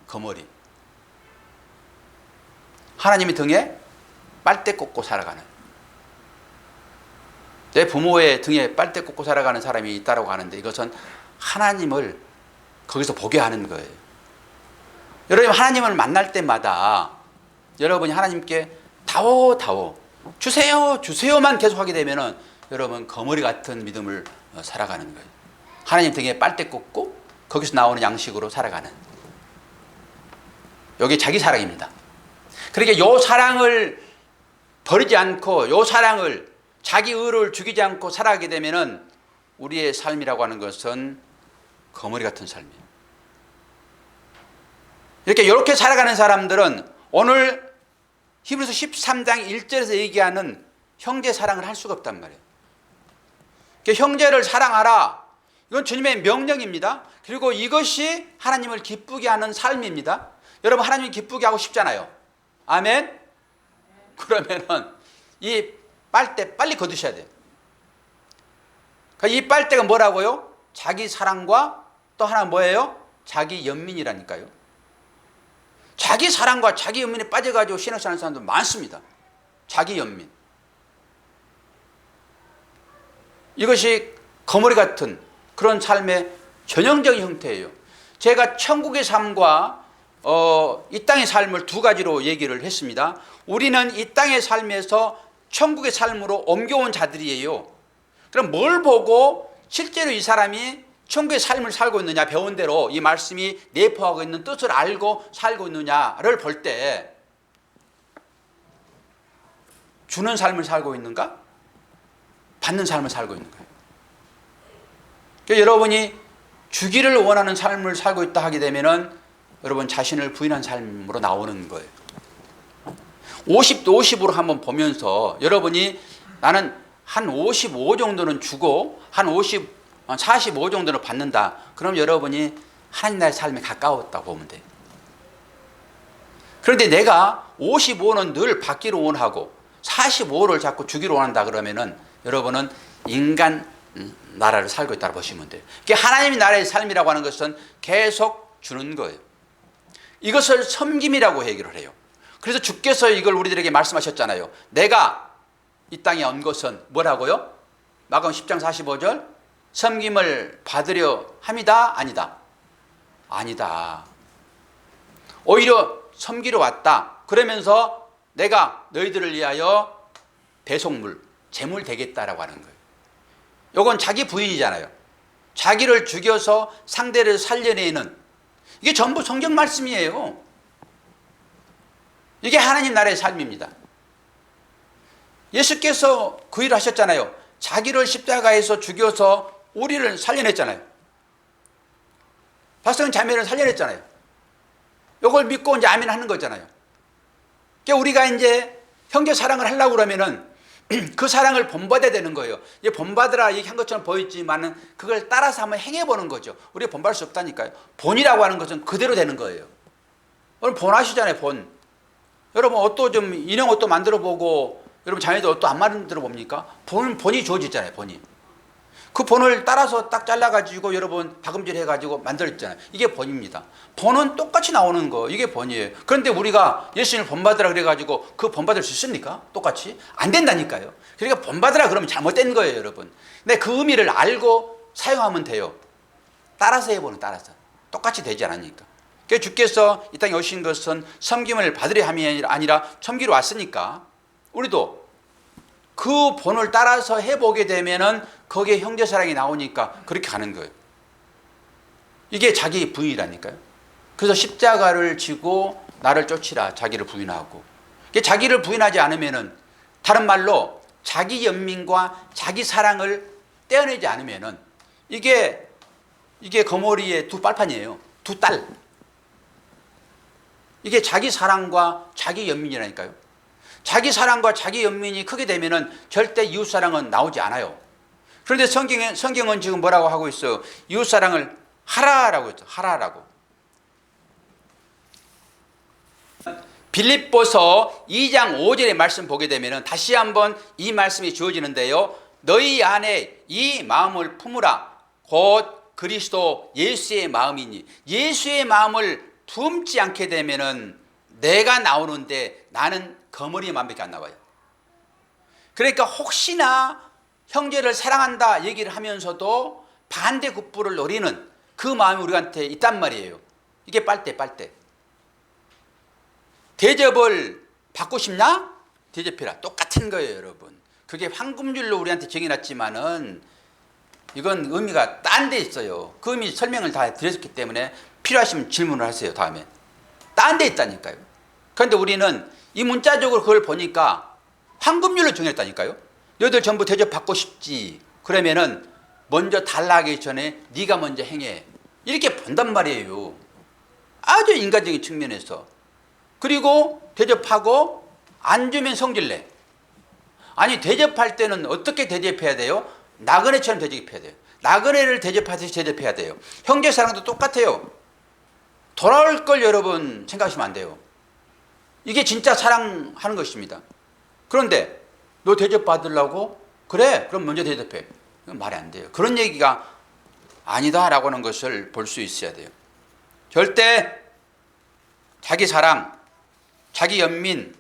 거머리. 하나님의 등에 빨대 꽂고 살아가는. 내 부모의 등에 빨대 꽂고 살아가는 사람이 있다고 하는데 이것은 하나님을 거기서 보게 하는 거예요. 여러분 하나님을 만날 때마다 여러분이 하나님께 다오 주세요만 계속하게 되면은 여러분 거머리 같은 믿음을 살아가는 거예요. 하나님 등에 빨대 꽂고 거기서 나오는 양식으로 살아가는. 여기 자기 사랑입니다. 그러니까 요 사랑을 버리지 않고 요 사랑을 자기 의를 죽이지 않고 살아가게 되면은 우리의 삶이라고 하는 것은 거머리 같은 삶이에요. 이렇게 살아가는 사람들은 오늘 히브리서 13장 1절에서 얘기하는 형제 사랑을 할 수가 없단 말이에요. 형제를 사랑하라. 이건 주님의 명령입니다. 그리고 이것이 하나님을 기쁘게 하는 삶입니다. 여러분 하나님을 기쁘게 하고 싶잖아요. 아멘? 그러면은 이 빨대 빨리 거두셔야 돼요. 이 빨대가 뭐라고요? 자기 사랑과 또 하나 뭐예요? 자기 연민이라니까요. 자기 사랑과 자기 연민에 빠져가지고 신앙 사는 사람들 많습니다. 자기 연민. 이것이 거머리 같은 그런 삶의 전형적인 형태예요. 제가 천국의 삶과 이 땅의 삶을 두 가지로 얘기를 했습니다. 우리는 이 땅의 삶에서 천국의 삶으로 옮겨온 자들이에요. 그럼 뭘 보고 실제로 이 사람이 천국의 삶을 살고 있느냐, 배운 대로 이 말씀이 내포하고 있는 뜻을 알고 살고 있느냐를 볼 때 주는 삶을 살고 있는가? 받는 삶을 살고 있는가요? 그러니까 여러분이 주기를 원하는 삶을 살고 있다 하게 되면은 여러분 자신을 부인한 삶으로 나오는 거예요. 50도 50으로 한번 보면서 여러분이 나는 한 55 정도는 주고 한 45 정도는 받는다. 그럼 여러분이 하나님 나라의 삶에 가까웠다고 보면 돼요. 그런데 내가 55는 늘 받기를 원하고 45를 자꾸 주기를 원한다 그러면은 여러분은 인간 나라를 살고 있다고 보시면 돼요. 하나님 나라의 삶이라고 하는 것은 계속 주는 거예요. 이것을 섬김이라고 얘기를 해요. 그래서 주께서 이걸 우리들에게 말씀하셨잖아요. 내가 이 땅에 온 것은 뭐라고요? 마가복음 10장 45절 섬김을 받으려 함이다? 아니다? 아니다. 오히려 섬기러 왔다. 그러면서 내가 너희들을 위하여 대속물, 재물 되겠다라고 하는 거예요. 이건 자기 부인이잖아요. 자기를 죽여서 상대를 살려내는, 이게 전부 성경 말씀이에요. 이게 하나님 나라의 삶입니다. 예수께서 그 일을 하셨잖아요. 자기를 십자가에서 죽여서 우리를 살려냈잖아요. 박성은 자매를 살려냈잖아요. 이걸 믿고 이제 아멘 하는 거잖아요. 그러니까 우리가 이제 형제 사랑을 하려고 그러면은 그 사랑을 본받아야 되는 거예요. 이제 본받으라 얘기한 것처럼 보이지만은 그걸 따라서 한번 행해보는 거죠. 우리가 본받을 수 없다니까요. 본이라고 하는 것은 그대로 되는 거예요. 오늘 본하시잖아요, 본. 여러분 옷도 좀 인형 옷도 만들어 보고 여러분 자녀들 옷도 안 만들어 봅니까? 본이 주어지잖아요, 본이. 그 본을 따라서 딱 잘라가지고 여러분 박음질 해가지고 만들었잖아요. 이게 본입니다. 본은 똑같이 나오는 거, 이게 본이에요. 그런데 우리가 예수님을 본받으라 그래가지고 그 본받을 수 있습니까? 똑같이? 안 된다니까요. 그러니까 본받으라 그러면 잘못된 거예요, 여러분. 근데 그 의미를 알고 사용하면 돼요. 따라서 해보는, 따라서. 똑같이 되지 않으니까. 그래서 주께서 이 땅에 오신 것은 섬김을 받으려 함이 아니라 섬기러 왔으니까 우리도 그 본을 따라서 해보게 되면은 거기에 형제사랑이 나오니까 그렇게 가는 거예요. 이게 자기 부인이라니까요. 그래서 십자가를 지고 나를 쫓으라, 자기를 부인하고. 자기를 부인하지 않으면은, 다른 말로 자기 연민과 자기 사랑을 떼어내지 않으면은 이게 거머리의 두 빨판이에요. 두 딸. 이게 자기 사랑과 자기 연민이라니까요. 자기 사랑과 자기 연민이 크게 되면은 절대 이웃 사랑은 나오지 않아요. 그런데 성경은 지금 뭐라고 하고 있어요? 이웃 사랑을 하라라고 했죠. 하라라고. 빌립보서 2장 5절의 말씀 보게 되면은 다시 한번 이 말씀이 주어지는데요. 너희 안에 이 마음을 품으라. 곧 그리스도 예수의 마음이니. 예수의 마음을 품지 않게 되면은 내가 나오는데 나는 거머리만밖에 안 나와요. 그러니까 혹시나 형제를 사랑한다 얘기를 하면서도 반대급부를 노리는 그 마음이 우리한테 있단 말이에요. 이게 빨대. 대접을 받고 싶냐? 대접해라. 똑같은 거예요, 여러분. 그게 황금줄로 우리한테 정해놨지만은 이건 의미가 딴 데 있어요. 그 의미 설명을 다 드렸기 때문에 필요하시면 질문을 하세요, 다음에. 딴 데 있다니까요. 그런데 우리는 이 문자적으로 그걸 보니까 황금률로 정했다니까요. 너희들 전부 대접받고 싶지. 그러면은 먼저 달라하기 전에 네가 먼저 행해. 이렇게 본단 말이에요. 아주 인간적인 측면에서. 그리고 대접하고 안 주면 성질내. 아니 대접할 때는 어떻게 대접해야 돼요? 나그네처럼 대접해야 돼요. 나그네를 대접하듯이 대접해야 돼요. 형제사랑도 똑같아요. 돌아올 걸 여러분 생각하시면 안 돼요. 이게 진짜 사랑하는 것입니다. 그런데 너 대접받으려고? 그래, 그럼 먼저 대접해. 그건 말이 안 돼요. 그런 얘기가 아니다라고 하는 것을 볼 수 있어야 돼요. 절대 자기 사랑, 자기 연민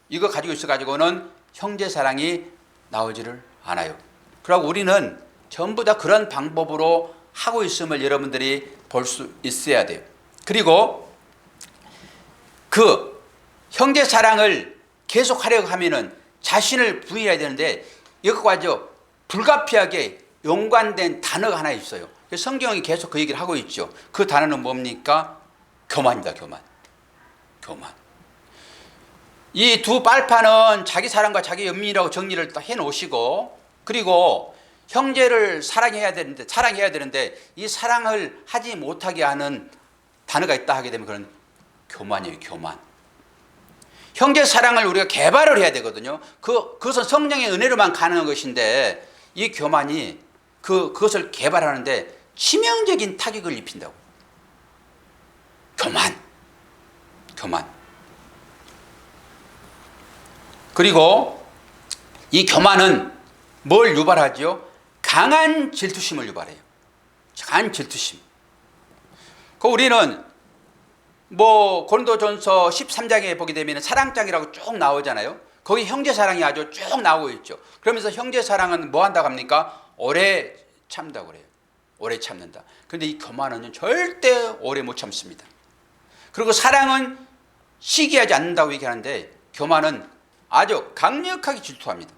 이거 가지고 있어가지고는 형제 사랑이 나오지를 않아요. 그리고 우리는 전부 다 그런 방법으로 하고 있음을 여러분들이 볼 수 있어야 돼요. 그리고 그 형제 사랑을 계속 하려고 하면은 자신을 부인해야 되는데 이것과 불가피하게 연관된 단어가 하나 있어요. 성경이 계속 그 얘기를 하고 있죠. 그 단어는 뭡니까? 교만입니다. 교만. 교만. 이 두 빨판은 자기 사랑과 자기 연민이라고 정리를 해 놓으시고, 그리고 형제를 사랑해야 되는데 이 사랑을 하지 못하게 하는 단어가 있다 하게 되면 그건 교만이에요. 교만. 형제 사랑을 우리가 개발을 해야 되거든요. 그것은 성령의 은혜로만 가능한 것인데 이 교만이 그것을 개발하는데 치명적인 타격을 입힌다고. 교만. 그리고 이 교만은 뭘 유발하죠? 강한 질투심을 유발해요. 강한 질투심. 우리는 고린도전서 13장에 보게 되면 사랑장이라고 쭉 나오잖아요. 거기 형제 사랑이 아주 쭉 나오고 있죠. 그러면서 형제 사랑은 뭐 한다고 합니까? 오래 참다고 그래요. 오래 참는다. 그런데 이 교만은 절대 오래 못 참습니다. 그리고 사랑은 시기하지 않는다고 얘기하는데 교만은 아주 강력하게 질투합니다.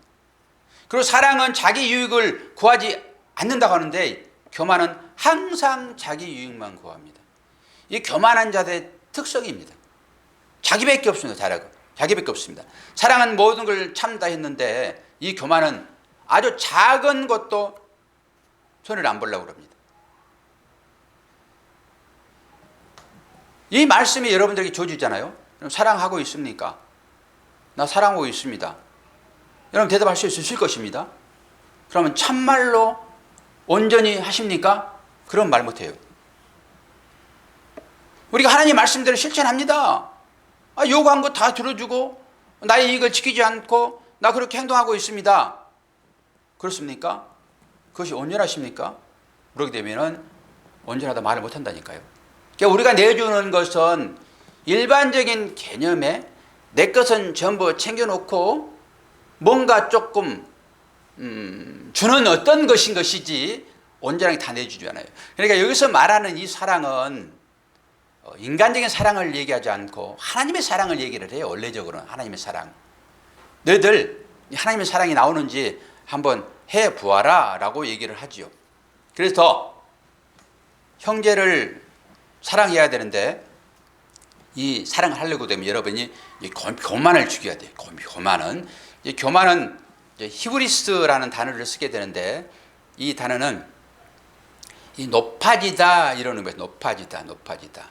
그리고 사랑은 자기 유익을 구하지 않는다고 하는데 교만은 항상 자기 유익만 구합니다. 이 교만한 자들의 특성입니다. 자기밖에 없습니다. 자기밖에 없습니다. 사랑은 모든 걸 참다 했는데 이 교만은 아주 작은 것도 손해를 안 보려고 합니다. 이 말씀이 여러분들에게 줘주잖아요. 사랑하고 있습니까? 나 사랑하고 있습니다. 여러분 대답할 수 있을 것입니다. 그러면 참말로 온전히 하십니까? 그런 말 못해요. 우리가 하나님 말씀대로 실천합니다. 요구한 거 다 들어주고 나의 이익을 지키지 않고 나 그렇게 행동하고 있습니다. 그렇습니까? 그것이 온전하십니까? 그렇게 되면은 온전하다 말을 못한다니까요. 그러니까 우리가 내주는 것은 일반적인 개념에 내 것은 전부 챙겨놓고 뭔가 조금 주는 어떤 것인 것이지 온전하게 다 내주지 않아요. 그러니까 여기서 말하는 이 사랑은 인간적인 사랑을 얘기하지 않고 하나님의 사랑을 얘기를 해요. 원래적으로는 하나님의 사랑. 너희들 하나님의 사랑이 나오는지 한번 해보아라 라고 얘기를 하지요. 그래서 형제를 사랑해야 되는데 이 사랑을 하려고 되면 여러분이 교만을 죽여야 돼요. 교만은 히브리스라는 단어를 쓰게 되는데 이 단어는 이 높아지다 이러는 거예요. 높아지다.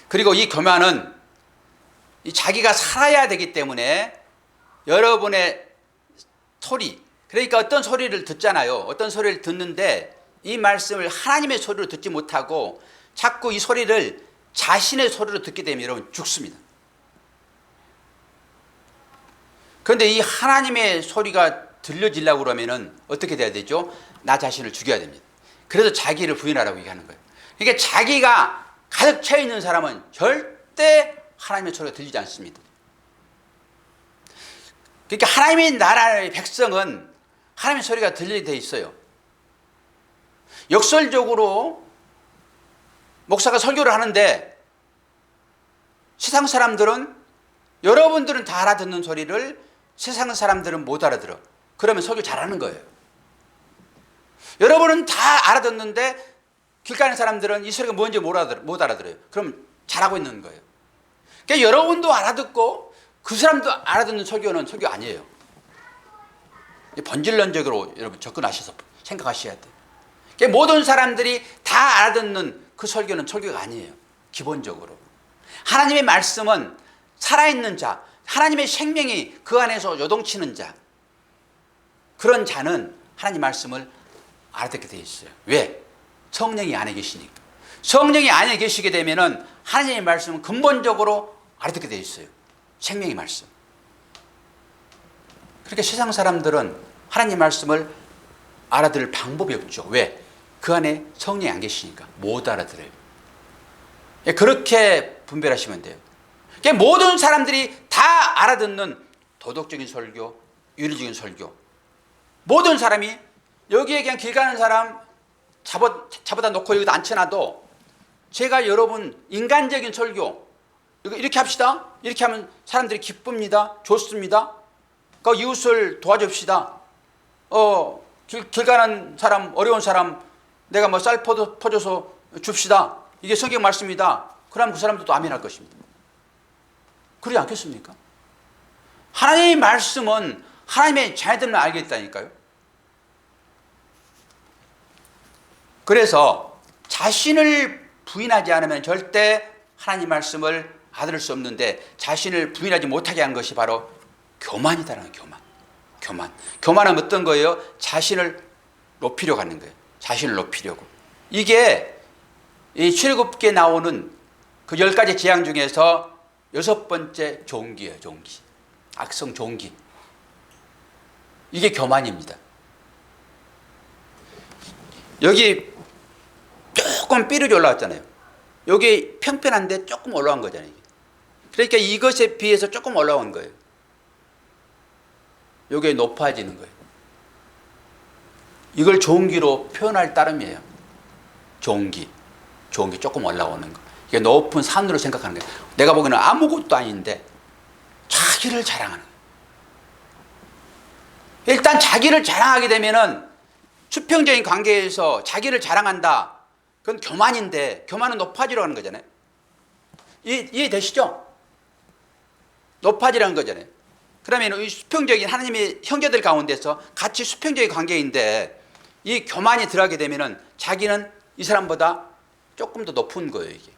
그리고 이 교만은 자기가 살아야 되기 때문에 여러분의 소리, 그러니까 어떤 소리를 듣잖아요. 어떤 소리를 듣는데 이 말씀을 하나님의 소리로 듣지 못하고 자꾸 이 소리를 자신의 소리로 듣게 되면 여러분 죽습니다. 그런데 이 하나님의 소리가 들려지려고 그러면은 어떻게 돼야 되죠? 나 자신을 죽여야 됩니다. 그래서 자기를 부인하라고 얘기하는 거예요. 그러니까 자기가 가득 채 있는 사람은 절대 하나님의 소리가 들리지 않습니다. 그러니까 하나님의 나라의 백성은 하나님의 소리가 들리게 돼 있어요. 역설적으로 목사가 설교를 하는데 세상 사람들은 여러분들은 다 알아듣는 소리를 세상 사람들은 못 알아들어. 그러면 설교 잘하는 거예요. 여러분은 다 알아듣는데 길 가는 사람들은 이 소리가 뭔지 못 알아들어요. 그럼 잘하고 있는 거예요. 그러니까 여러분도 알아듣고 그 사람도 알아듣는 설교는 설교 아니에요. 본질론적으로 여러분 접근하셔서 생각하셔야 돼요. 그러니까 모든 사람들이 다 알아듣는 그 설교는 설교가 아니에요. 기본적으로. 하나님의 말씀은 살아있는 자, 하나님의 생명이 그 안에서 요동치는 자, 그런 자는 하나님 말씀을 알아듣게 되어 있어요. 왜? 성령이 안에 계시니까. 성령이 안에 계시게 되면은 하나님의 말씀은 근본적으로 알아듣게 되어 있어요. 생명의 말씀. 그러니까 세상 사람들은 하나님 말씀을 알아들을 방법이 없죠. 왜? 그 안에 성령이 안 계시니까 못 알아들어요. 그렇게 분별하시면 돼요. 모든 사람들이 다 알아듣는 도덕적인 설교, 윤리적인 설교, 모든 사람이 여기에 그냥 길 가는 사람 잡아다 놓고 여기다 앉혀놔도 제가 여러분 인간적인 설교 이렇게 합시다. 이렇게 하면 사람들이 기쁩니다. 좋습니다. 그 이웃을 도와줍시다. 길 가는 사람, 어려운 사람 내가 뭐 쌀 퍼줘서 줍시다. 이게 성경 말씀이다. 그러면 그 사람들도 아멘 할 것입니다. 그러지 않겠습니까? 하나님의 말씀은 하나님의 자녀들만 알겠다니까요. 그래서 자신을 부인하지 않으면 절대 하나님 말씀을 알아들 수 없는데, 자신을 부인하지 못하게 하는 것이 바로 교만이다라는 교만. 교만은 어떤 거예요? 자신을 높이려고 하는 거예요. 자신을 높이려고. 이게 이 출애굽기에 나오는 그 10가지 재앙 중에서 6번째 종기예요. 종기. 악성 종기. 이게 교만입니다. 여기 조금 삐르게 올라왔잖아요. 여기 평평한데 조금 올라온 거잖아요. 그러니까 이것에 비해서 조금 올라온 거예요. 여기 높아지는 거예요. 이걸 종기로 표현할 따름이에요. 종기 조금 올라오는 거. 이게 높은 산으로 생각하는 거예요. 내가 보기에는 아무것도 아닌데 자기를 자랑하는 거예요. 일단 자기를 자랑하게 되면은 수평적인 관계에서 자기를 자랑한다. 그건 교만인데, 교만은 높아지려고 하는 거잖아요. 이해되시죠? 높아지라는 거잖아요. 그러면 이 수평적인 하나님의 형제들 가운데서 같이 수평적인 관계인데 이 교만이 들어가게 되면은 자기는 이 사람보다 조금 더 높은 거예요, 이게.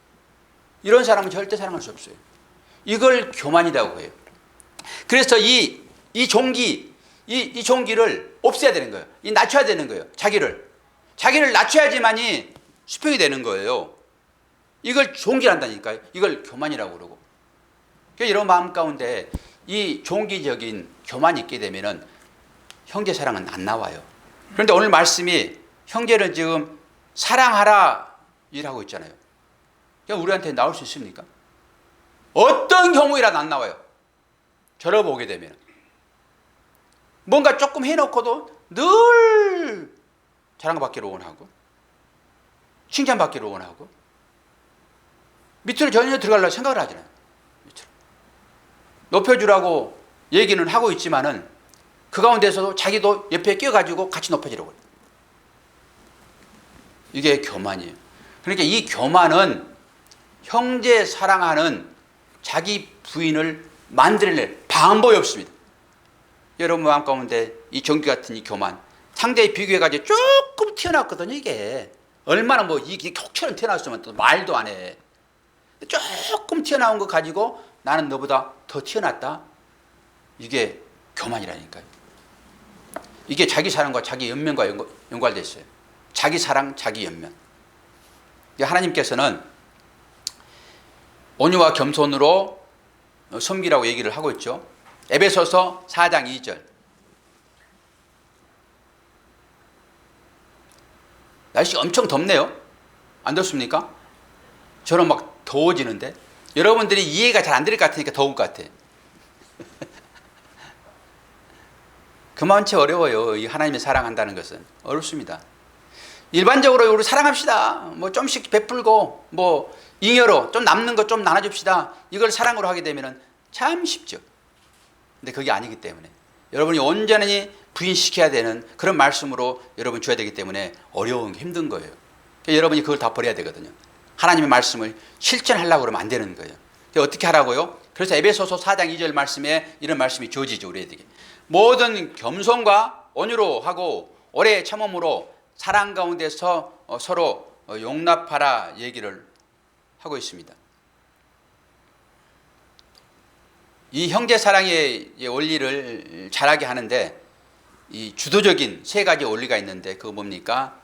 이런 사람은 절대 사랑할 수 없어요. 이걸 교만이라고 해요. 그래서 이 종기를 없애야 되는 거예요. 낮춰야 되는 거예요. 자기를 낮춰야지만이 수평이 되는 거예요. 이걸 종기란다니까요. 이걸 교만이라고 그러고. 그러니까 이런 마음 가운데 이 종기적인 교만이 있게 되면은 형제 사랑은 안 나와요. 그런데 오늘 말씀이 형제를 지금 사랑하라 일하고 있잖아요. 그러니까 우리한테 나올 수 있습니까? 어떤 경우이라도 안 나와요. 저를 보게 되면 뭔가 조금 해놓고도 늘 자랑받기를 원하고 칭찬받기를 원하고 밑으로 전혀 들어가려고 생각을 하잖아요. 밑으로. 높여주라고 얘기는 하고 있지만은 그 가운데서도 자기도 옆에 끼어가지고 같이 높여지려고 해요. 이게 교만이에요. 그러니까 이 교만은 형제 사랑하는 자기 부인을 만들어낼 방법이 없습니다. 여러분 마음 가운데 이 종기 같은 이 교만, 상대에 비교해가지고 조금 튀어나왔거든요. 이게 얼마나 뭐 이게 격처럼 튀어나왔으면 또 말도 안 해. 조금 튀어나온 거 가지고 나는 너보다 더 튀어났다. 이게 교만이라니까요. 이게 자기 사랑과 자기 연면과 연관되어 있어요. 자기 사랑, 자기 연면. 하나님께서는 온유와 겸손으로 섬기라고 얘기를 하고 있죠. 에베소서 4장 2절. 날씨가 엄청 덥네요. 안 덥습니까? 저는 막 더워지는데 여러분들이 이해가 잘 안 될 것 같으니까 더운 것 같아. 그만치 어려워요. 이 하나님의 사랑한다는 것은 어렵습니다. 일반적으로 우리 사랑합시다. 뭐 좀씩 베풀고 뭐 잉여로 좀 남는 거 좀 나눠줍시다. 이걸 사랑으로 하게 되면 참 쉽죠. 근데 그게 아니기 때문에 여러분이 온전히 부인시켜야 되는 그런 말씀으로 여러분 줘야 되기 때문에 어려운 게 힘든 거예요. 그러니까 여러분이 그걸 다 버려야 되거든요. 하나님의 말씀을 실천하려고 그러면 안 되는 거예요. 어떻게 하라고요? 그래서 에베소서 4장 2절 말씀에 이런 말씀이 주어지죠. 우리에게 모든 겸손과 온유로 하고 오래 참음으로 사랑 가운데서 서로 용납하라 얘기를 하고 있습니다. 이 형제 사랑의 원리를 잘하게 하는데 이 주도적인 세 가지 원리가 있는데 그거 뭡니까?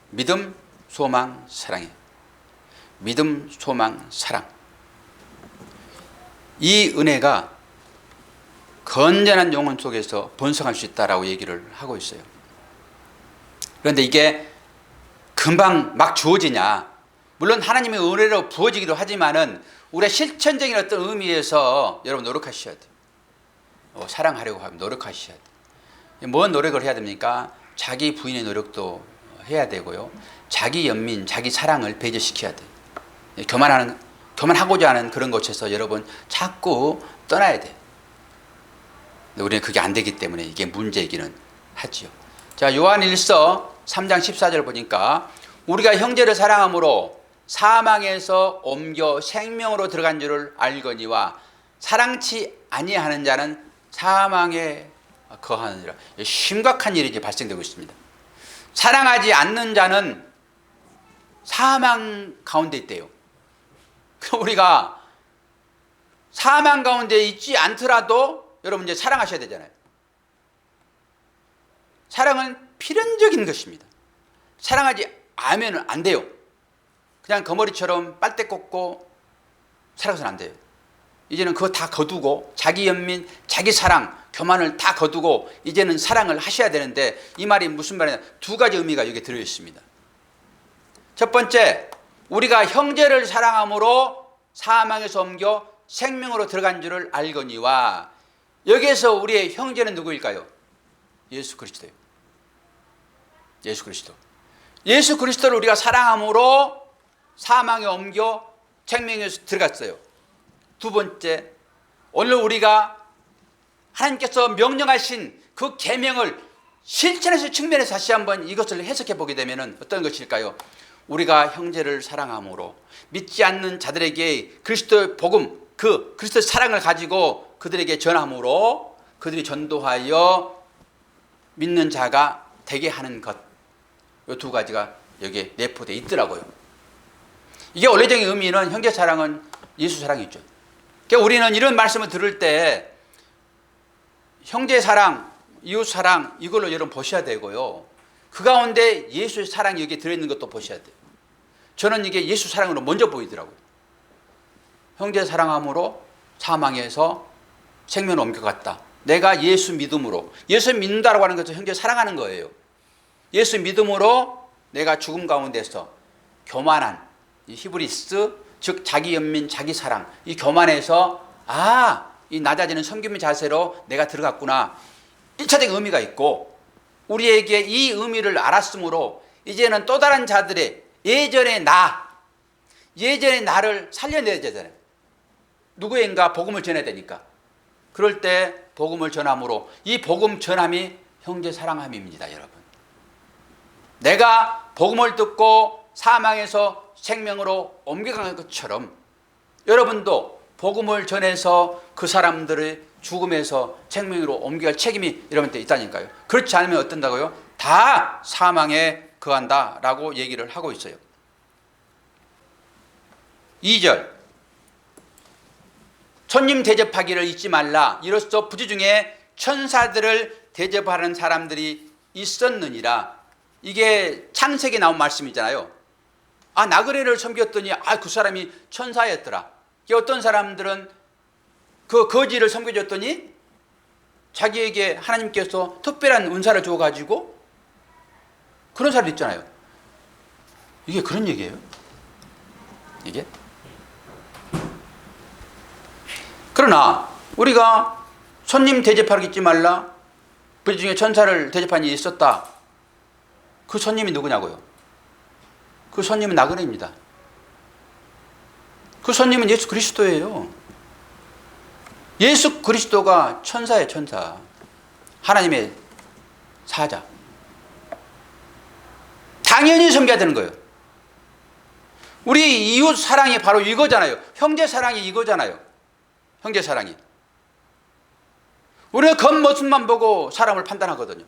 믿음, 소망, 사랑이에요. 믿음, 소망, 사랑. 이 은혜가 건전한 영혼 속에서 번성할 수 있다라고 얘기를 하고 있어요. 그런데 이게 금방 막 주어지냐? 물론 하나님의 은혜로 부어지기도 하지만은 우리의 실천적인 어떤 의미에서 여러분 노력하셔야 돼요. 사랑하려고 하면 노력하셔야 돼요. 뭔 노력을 해야 됩니까? 자기 부인의 노력도 해야 되고요. 자기 연민, 자기 사랑을 배제시켜야 돼요. 교만하고자 하는 그런 곳에서 여러분 자꾸 떠나야 돼요. 우리는 그게 안 되기 때문에 이게 문제이기는 하지요. 자, 요한일서 3장 14절 보니까 우리가 형제를 사랑함으로 사망에서 옮겨 생명으로 들어간 줄을 알거니와 사랑치 아니하는 자는 사망에 거하느니라. 심각한 일이 이제 발생되고 있습니다. 사랑하지 않는 자는 사망 가운데 있대요. 그럼 우리가 사망 가운데 있지 않더라도 여러분 이제 사랑하셔야 되잖아요. 사랑은 필연적인 것입니다. 사랑하지 않으면 안 돼요. 그냥 거머리처럼 빨대 꽂고 살아서는 안 돼요. 이제는 그거 다 거두고 자기 연민, 자기 사랑, 교만을 다 거두고 이제는 사랑을 하셔야 되는데 이 말이 무슨 말이냐? 두 가지 의미가 여기에 들어 있습니다. 첫 번째, 우리가 형제를 사랑함으로 사망에서 옮겨 생명으로 들어간 줄을 알거니와 여기에서 우리의 형제는 누구일까요? 예수 그리스도예요. 예수 그리스도. 예수 그리스도를 우리가 사랑함으로 사망에 옮겨 생명에 들어갔어요. 두 번째, 오늘 우리가 하나님께서 명령하신 그 계명을 실천해서 측면에서 다시 한번 이것을 해석해 보게 되면 어떤 것일까요? 우리가 형제를 사랑함으로 믿지 않는 자들에게 그리스도의 복음, 그 그리스도의 사랑을 가지고 그들에게 전함으로 그들이 전도하여 믿는 자가 되게 하는 것. 이 두 가지가 여기에 내포되어 있더라고요. 이게 원래적인 의미는 형제 사랑은 예수 사랑이죠. 그러니까 우리는 이런 말씀을 들을 때 형제 사랑, 이웃 사랑 이걸로 여러분 보셔야 되고요. 그 가운데 예수의 사랑이 여기에 들어있는 것도 보셔야 돼요. 저는 이게 예수 사랑으로 먼저 보이더라고요. 형제 사랑함으로 사망에서 생명을 옮겨갔다. 내가 예수 믿음으로, 예수 믿는다라고 하는 것은 형제 사랑하는 거예요. 예수 믿음으로 내가 죽음 가운데서 교만한 이 히브리스, 즉 자기 연민, 자기 사랑, 이 교만에서 이 낮아지는 섬김의 자세로 내가 들어갔구나. 1차적인 의미가 있고 우리에게 이 의미를 알았으므로 이제는 또 다른 자들의 예전의 나를 살려내야 되잖아요. 누구인가 복음을 전해야 되니까. 그럴 때 복음을 전함으로 이 복음 전함이 형제 사랑함입니다, 여러분. 내가 복음을 듣고 사망에서 생명으로 옮겨간 것처럼 여러분도 복음을 전해서 그 사람들의 죽음에서 생명으로 옮겨갈 책임이 여러분한테 있다니까요. 그렇지 않으면 어떤다고요? 다 사망에 거한다라고 얘기를 하고 있어요. 2절, 손님 대접하기를 잊지 말라. 이로써 부지 중에 천사들을 대접하는 사람들이 있었느니라. 이게 창세기에 나온 말씀이잖아요. 나그네를 섬겼더니 그 사람이 천사였더라. 어떤 사람들은 그 거지를 섬겨줬더니 자기에게 하나님께서 특별한 은사를 줘가지고 그런 사람 있잖아요. 이게 그런 얘기예요. 이게. 그러나 우리가 손님 대접하기 잊지 말라. 그 중에 천사를 대접한 일이 있었다. 그 손님이 누구냐고요? 그 손님은 나그네입니다. 그 손님은 예수 그리스도예요. 예수 그리스도가 천사예요, 천사. 하나님의 사자. 당연히 섬겨야 되는 거예요. 우리 이웃 사랑이 바로 이거잖아요. 형제 사랑이 이거잖아요. 형제 사랑이. 우리는 겉모습만 보고 사람을 판단하거든요.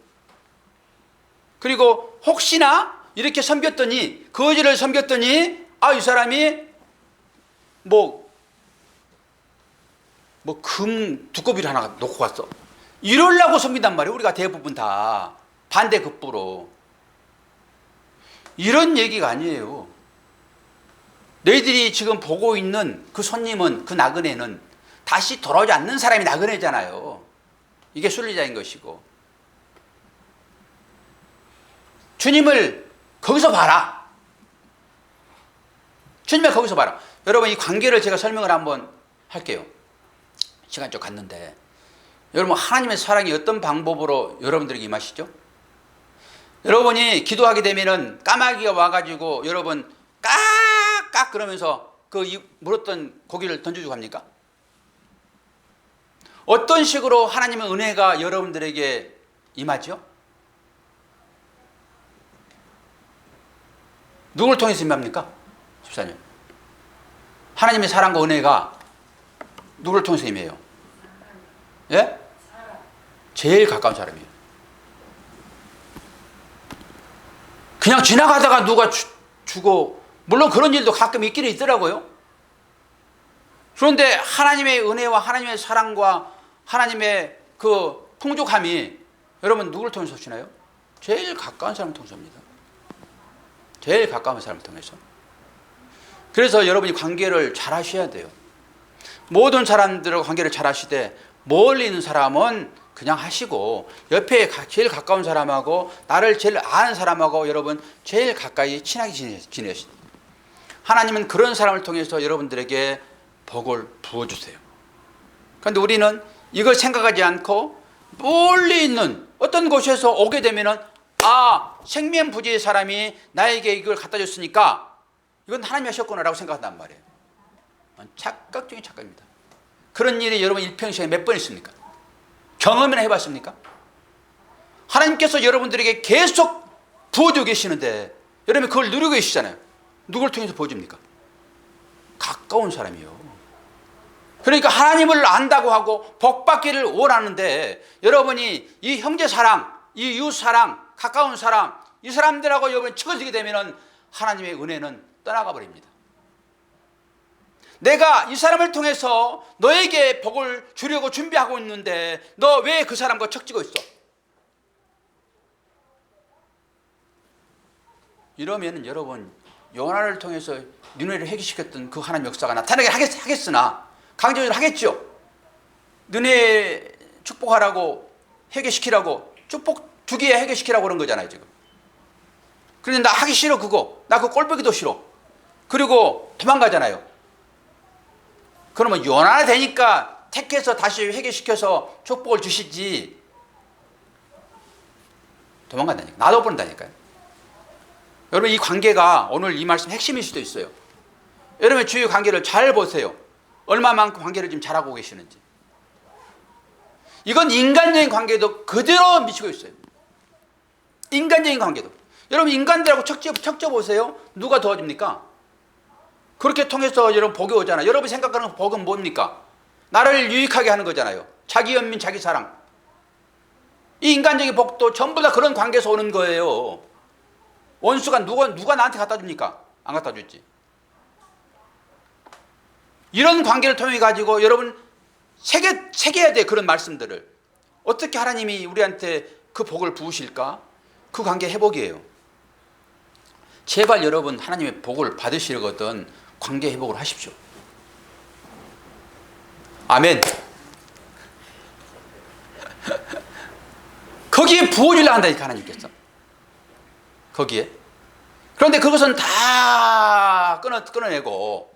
그리고 혹시나 이렇게 섬겼더니, 거지를 섬겼더니 이 사람이 금 두꺼비를 하나 놓고 갔어. 이러려고 섬긴단 말이에요. 우리가 대부분 다 반대급부로. 이런 얘기가 아니에요. 너희들이 지금 보고 있는 그 손님은, 그 나그네는 다시 돌아오지 않는 사람이 나그네잖아요. 이게 순리자인 것이고. 주님을 거기서 봐라. 주님을 거기서 봐라. 여러분, 이 관계를 제가 설명을 한번 할게요. 시간 좀 갔는데, 여러분, 하나님의 사랑이 어떤 방법으로 여러분들에게 임하시죠? 여러분이 기도하게 되면은 까마귀가 와가지고 여러분 깍깍 그러면서 그 물었던 고기를 던져주고 합니까? 어떤 식으로 하나님의 은혜가 여러분들에게 임하죠? 누굴 통해서 임합니까? 집사님, 하나님의 사랑과 은혜가 누구를 통해서 임해요? 예? 제일 가까운 사람이에요. 그냥 지나가다가 누가 주고, 물론 그런 일도 가끔 있기는 있더라고요. 그런데 하나님의 은혜와 하나님의 사랑과 하나님의 그 풍족함이 여러분 누구를 통해서 오시나요? 제일 가까운 사람을 통해서 옵니다. 제일 가까운 사람을 통해서. 그래서 여러분이 관계를 잘 하셔야 돼요. 모든 사람들과 관계를 잘 하시되 멀리 있는 사람은 그냥 하시고, 옆에 제일 가까운 사람하고 나를 제일 아는 사람하고 여러분 제일 가까이 친하게 지내시다. 하나님은 그런 사람을 통해서 여러분들에게 복을 부어주세요. 그런데 우리는 이걸 생각하지 않고 멀리 있는 어떤 곳에서 오게 되면은, 생명부지의 사람이 나에게 이걸 갖다 줬으니까 이건 하나님이 하셨구나라고 생각한단 말이에요. 착각 중에 착각입니다. 그런 일이 여러분 일평생에 몇 번 있습니까? 경험이나 해봤습니까? 하나님께서 여러분들에게 계속 부어주고 계시는데 여러분이 그걸 누리고 계시잖아요. 누굴 통해서 부어줍니까? 가까운 사람이요. 그러니까 하나님을 안다고 하고 복받기를 원하는데, 여러분이 이 형제 사랑, 이 이웃 사랑, 가까운 사람, 이 사람들하고 여러분이 치워지게 되면 하나님의 은혜는 떠나가 버립니다. 내가 이 사람을 통해서 너에게 복을 주려고 준비하고 있는데 너 왜 그 사람과 척지고 있어? 이러면 여러분, 요나를 통해서 니네를 해결시켰던 그 하나님 역사가 나타나게 하겠으나, 강제적으로 하겠죠. 너네 축복하라고, 해결시키라고, 축복 주기에 해결시키라고 그런 거잖아요 지금. 그런데 나 하기 싫어, 그거. 나 그 꼴보기도 싫어. 그리고 도망가잖아요. 그러면 요나가 되니까 택해서 다시 회개시켜서 축복을 주시지, 도망간다니까. 놔둬버린다니까요. 여러분, 이 관계가 오늘 이 말씀 핵심일 수도 있어요. 여러분, 주위 관계를 잘 보세요. 얼마만큼 관계를 지금 잘하고 계시는지. 이건 인간적인 관계도 그대로 미치고 있어요. 인간적인 관계도. 여러분, 인간들하고 척져 보세요. 누가 도와줍니까? 그렇게 통해서 여러분 복이 오잖아요. 여러분이 생각하는 복은 뭡니까? 나를 유익하게 하는 거잖아요. 자기 연민, 자기 사랑. 이 인간적인 복도 전부 다 그런 관계에서 오는 거예요. 원수가 누가 나한테 갖다 줍니까? 안 갖다 줬지. 이런 관계를 통해 가지고 여러분 새겨야 돼. 그런 말씀들을. 어떻게 하나님이 우리한테 그 복을 부으실까? 그 관계 회복이에요. 제발 여러분, 하나님의 복을 받으시려거든 관계 회복을 하십시오. 아멘. 거기에 부어주려 한다니까, 하나님께서. 거기에. 그런데 그것은 다 끊어내고,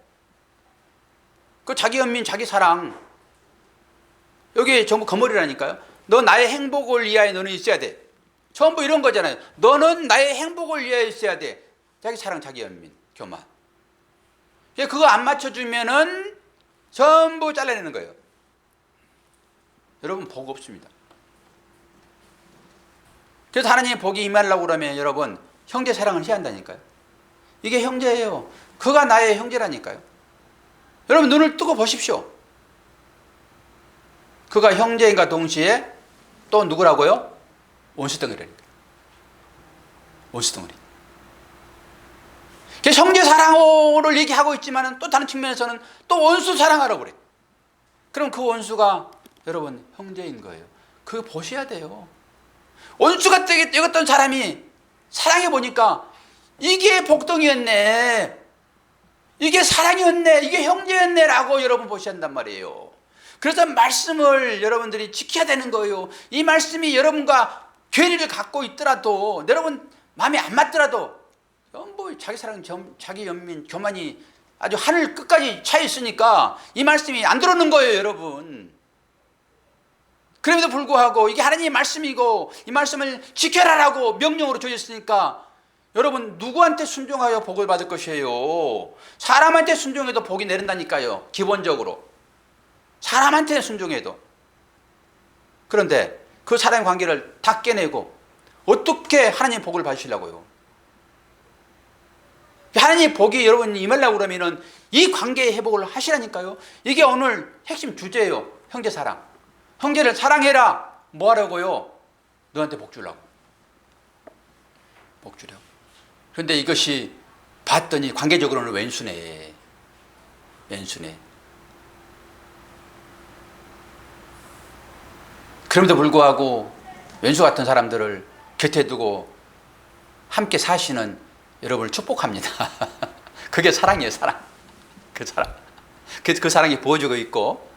그 자기 연민, 자기 사랑, 여기 전부 거머리라니까요. 너 나의 행복을 위하여 너는 있어야 돼. 전부 이런 거잖아요. 너는 나의 행복을 위하여 있어야 돼. 자기 사랑, 자기 연민, 교만. 그거 안 맞춰주면은 전부 잘라내는 거예요. 여러분, 복 없습니다. 그래서 하나님의 복이 임하려고 그러면 여러분, 형제 사랑을 해야 한다니까요. 이게 형제예요. 그가 나의 형제라니까요. 여러분, 눈을 뜨고 보십시오. 그가 형제인가 동시에 또 누구라고요? 원수덩어리라니까요. 원수덩어리. 형제 사랑을 얘기하고 있지만 또 다른 측면에서는 또 원수 사랑하라고 그래. 그럼 그 원수가 여러분 형제인 거예요. 그거 보셔야 돼요. 원수가 되었던 사람이 사랑해 보니까 이게 복덩이였네, 이게 사랑이었네, 이게 형제였네라고 여러분 보셔야 한단 말이에요. 그래서 말씀을 여러분들이 지켜야 되는 거예요. 이 말씀이 여러분과 괴리를 갖고 있더라도 여러분 마음에 안 맞더라도 전부 자기 사랑, 자기 연민, 교만이 아주 하늘 끝까지 차 있으니까 이 말씀이 안 들어오는 거예요, 여러분. 그럼에도 불구하고 이게 하나님의 말씀이고 이 말씀을 지켜라라고 명령으로 주셨으니까 여러분, 누구한테 순종하여 복을 받을 것이에요? 사람한테 순종해도 복이 내린다니까요. 기본적으로 사람한테 순종해도. 그런데 그 사람의 관계를 다 깨내고 어떻게 하나님의 복을 받으시려고요? 하나님의 복이 여러분 임하려고 그러면은 이 관계의 회복을 하시라니까요. 이게 오늘 핵심 주제예요. 형제 사랑. 형제를 사랑해라. 뭐 하려고요? 너한테 복 주려고. 복 주려고. 그런데 이것이 봤더니 관계적으로는 왼수네. 왼수네. 그럼에도 불구하고 왼수 같은 사람들을 곁에 두고 함께 사시는 여러분을 축복합니다. 그게 사랑이에요, 사랑. 그 사랑. 그 사랑이 부어지고 있고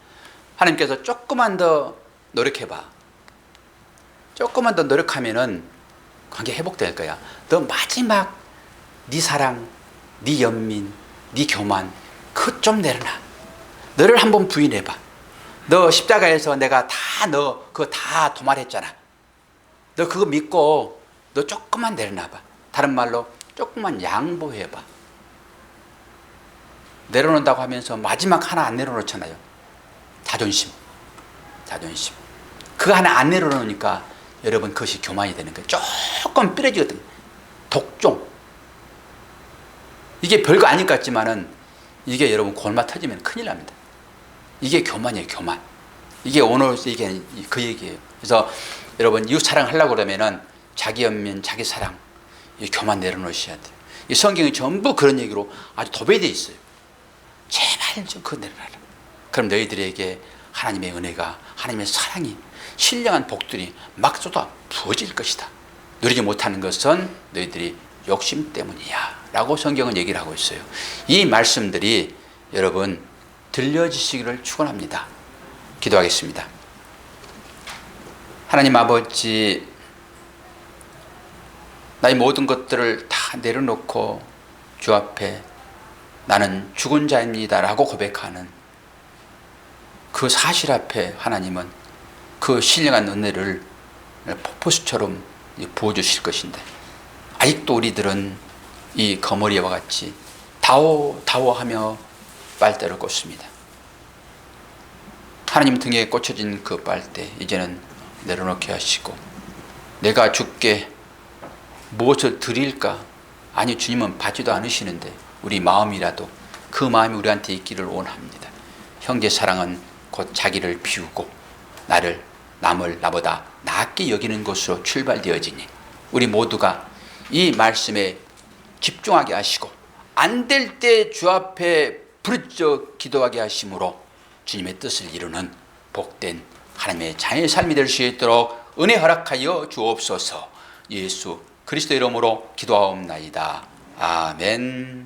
하나님께서 조금만 더 노력해봐. 조금만 더 노력하면은 관계 회복될 거야. 너 마지막 네 사랑, 네 연민, 네 교만 그것 좀 내려놔. 너를 한번 부인해봐. 너 십자가에서 내가 다 너 그거 다 도말했잖아. 너 그거 믿고 너 조금만 내려놔봐. 다른 말로 조금만 양보해봐. 내려놓는다고 하면서 마지막 하나 안 내려놓잖아요. 자존심. 자존심. 그거 하나 안 내려놓으니까 여러분 그것이 교만이 되는 거예요. 조금 삐러지거든요. 독종. 이게 별거 아닐 것 같지만은 이게 여러분 골마 터지면 큰일 납니다. 이게 교만이에요, 교만. 이게 오늘 이게 그 얘기예요. 그래서 여러분 이웃 사랑하려고 그러면은 자기 연민, 자기 사랑, 이 교만 내려놓으셔야 돼요. 이 성경이 전부 그런 얘기로 아주 도배되어 있어요. 제발 좀 그거 내려놔라. 그럼 너희들에게 하나님의 은혜가, 하나님의 사랑이, 신령한 복들이 막 쏟아 부어질 것이다. 누리지 못하는 것은 너희들이 욕심 때문이야 라고 성경은 얘기를 하고 있어요. 이 말씀들이 여러분 들려지시기를 축원합니다. 기도하겠습니다. 하나님 아버지, 나의 모든 것들을 다 내려놓고 주 앞에 나는 죽은 자입니다 라고 고백하는 그 사실 앞에 하나님은 그 신령한 은혜를 폭포수처럼 부어주실 것인데 아직도 우리들은 이 거머리와 같이 다오하며 빨대를 꽂습니다. 하나님 등에 꽂혀진 그 빨대 이제는 내려놓게 하시고 내가 주께 무엇을 드릴까? 아니, 주님은 받지도 않으시는데 우리 마음이라도 그 마음이 우리한테 있기를 원합니다. 형제 사랑은 곧 자기를 비우고 남을 나보다 낫게 여기는 것으로 출발되어지니 우리 모두가 이 말씀에 집중하게 하시고 안 될 때 주 앞에 부르짖어 기도하게 하심으로 주님의 뜻을 이루는 복된 하나님의 자녀의 삶이 될 수 있도록 은혜 허락하여 주옵소서. 예수 그리스도 이름으로 기도하옵나이다. 아멘.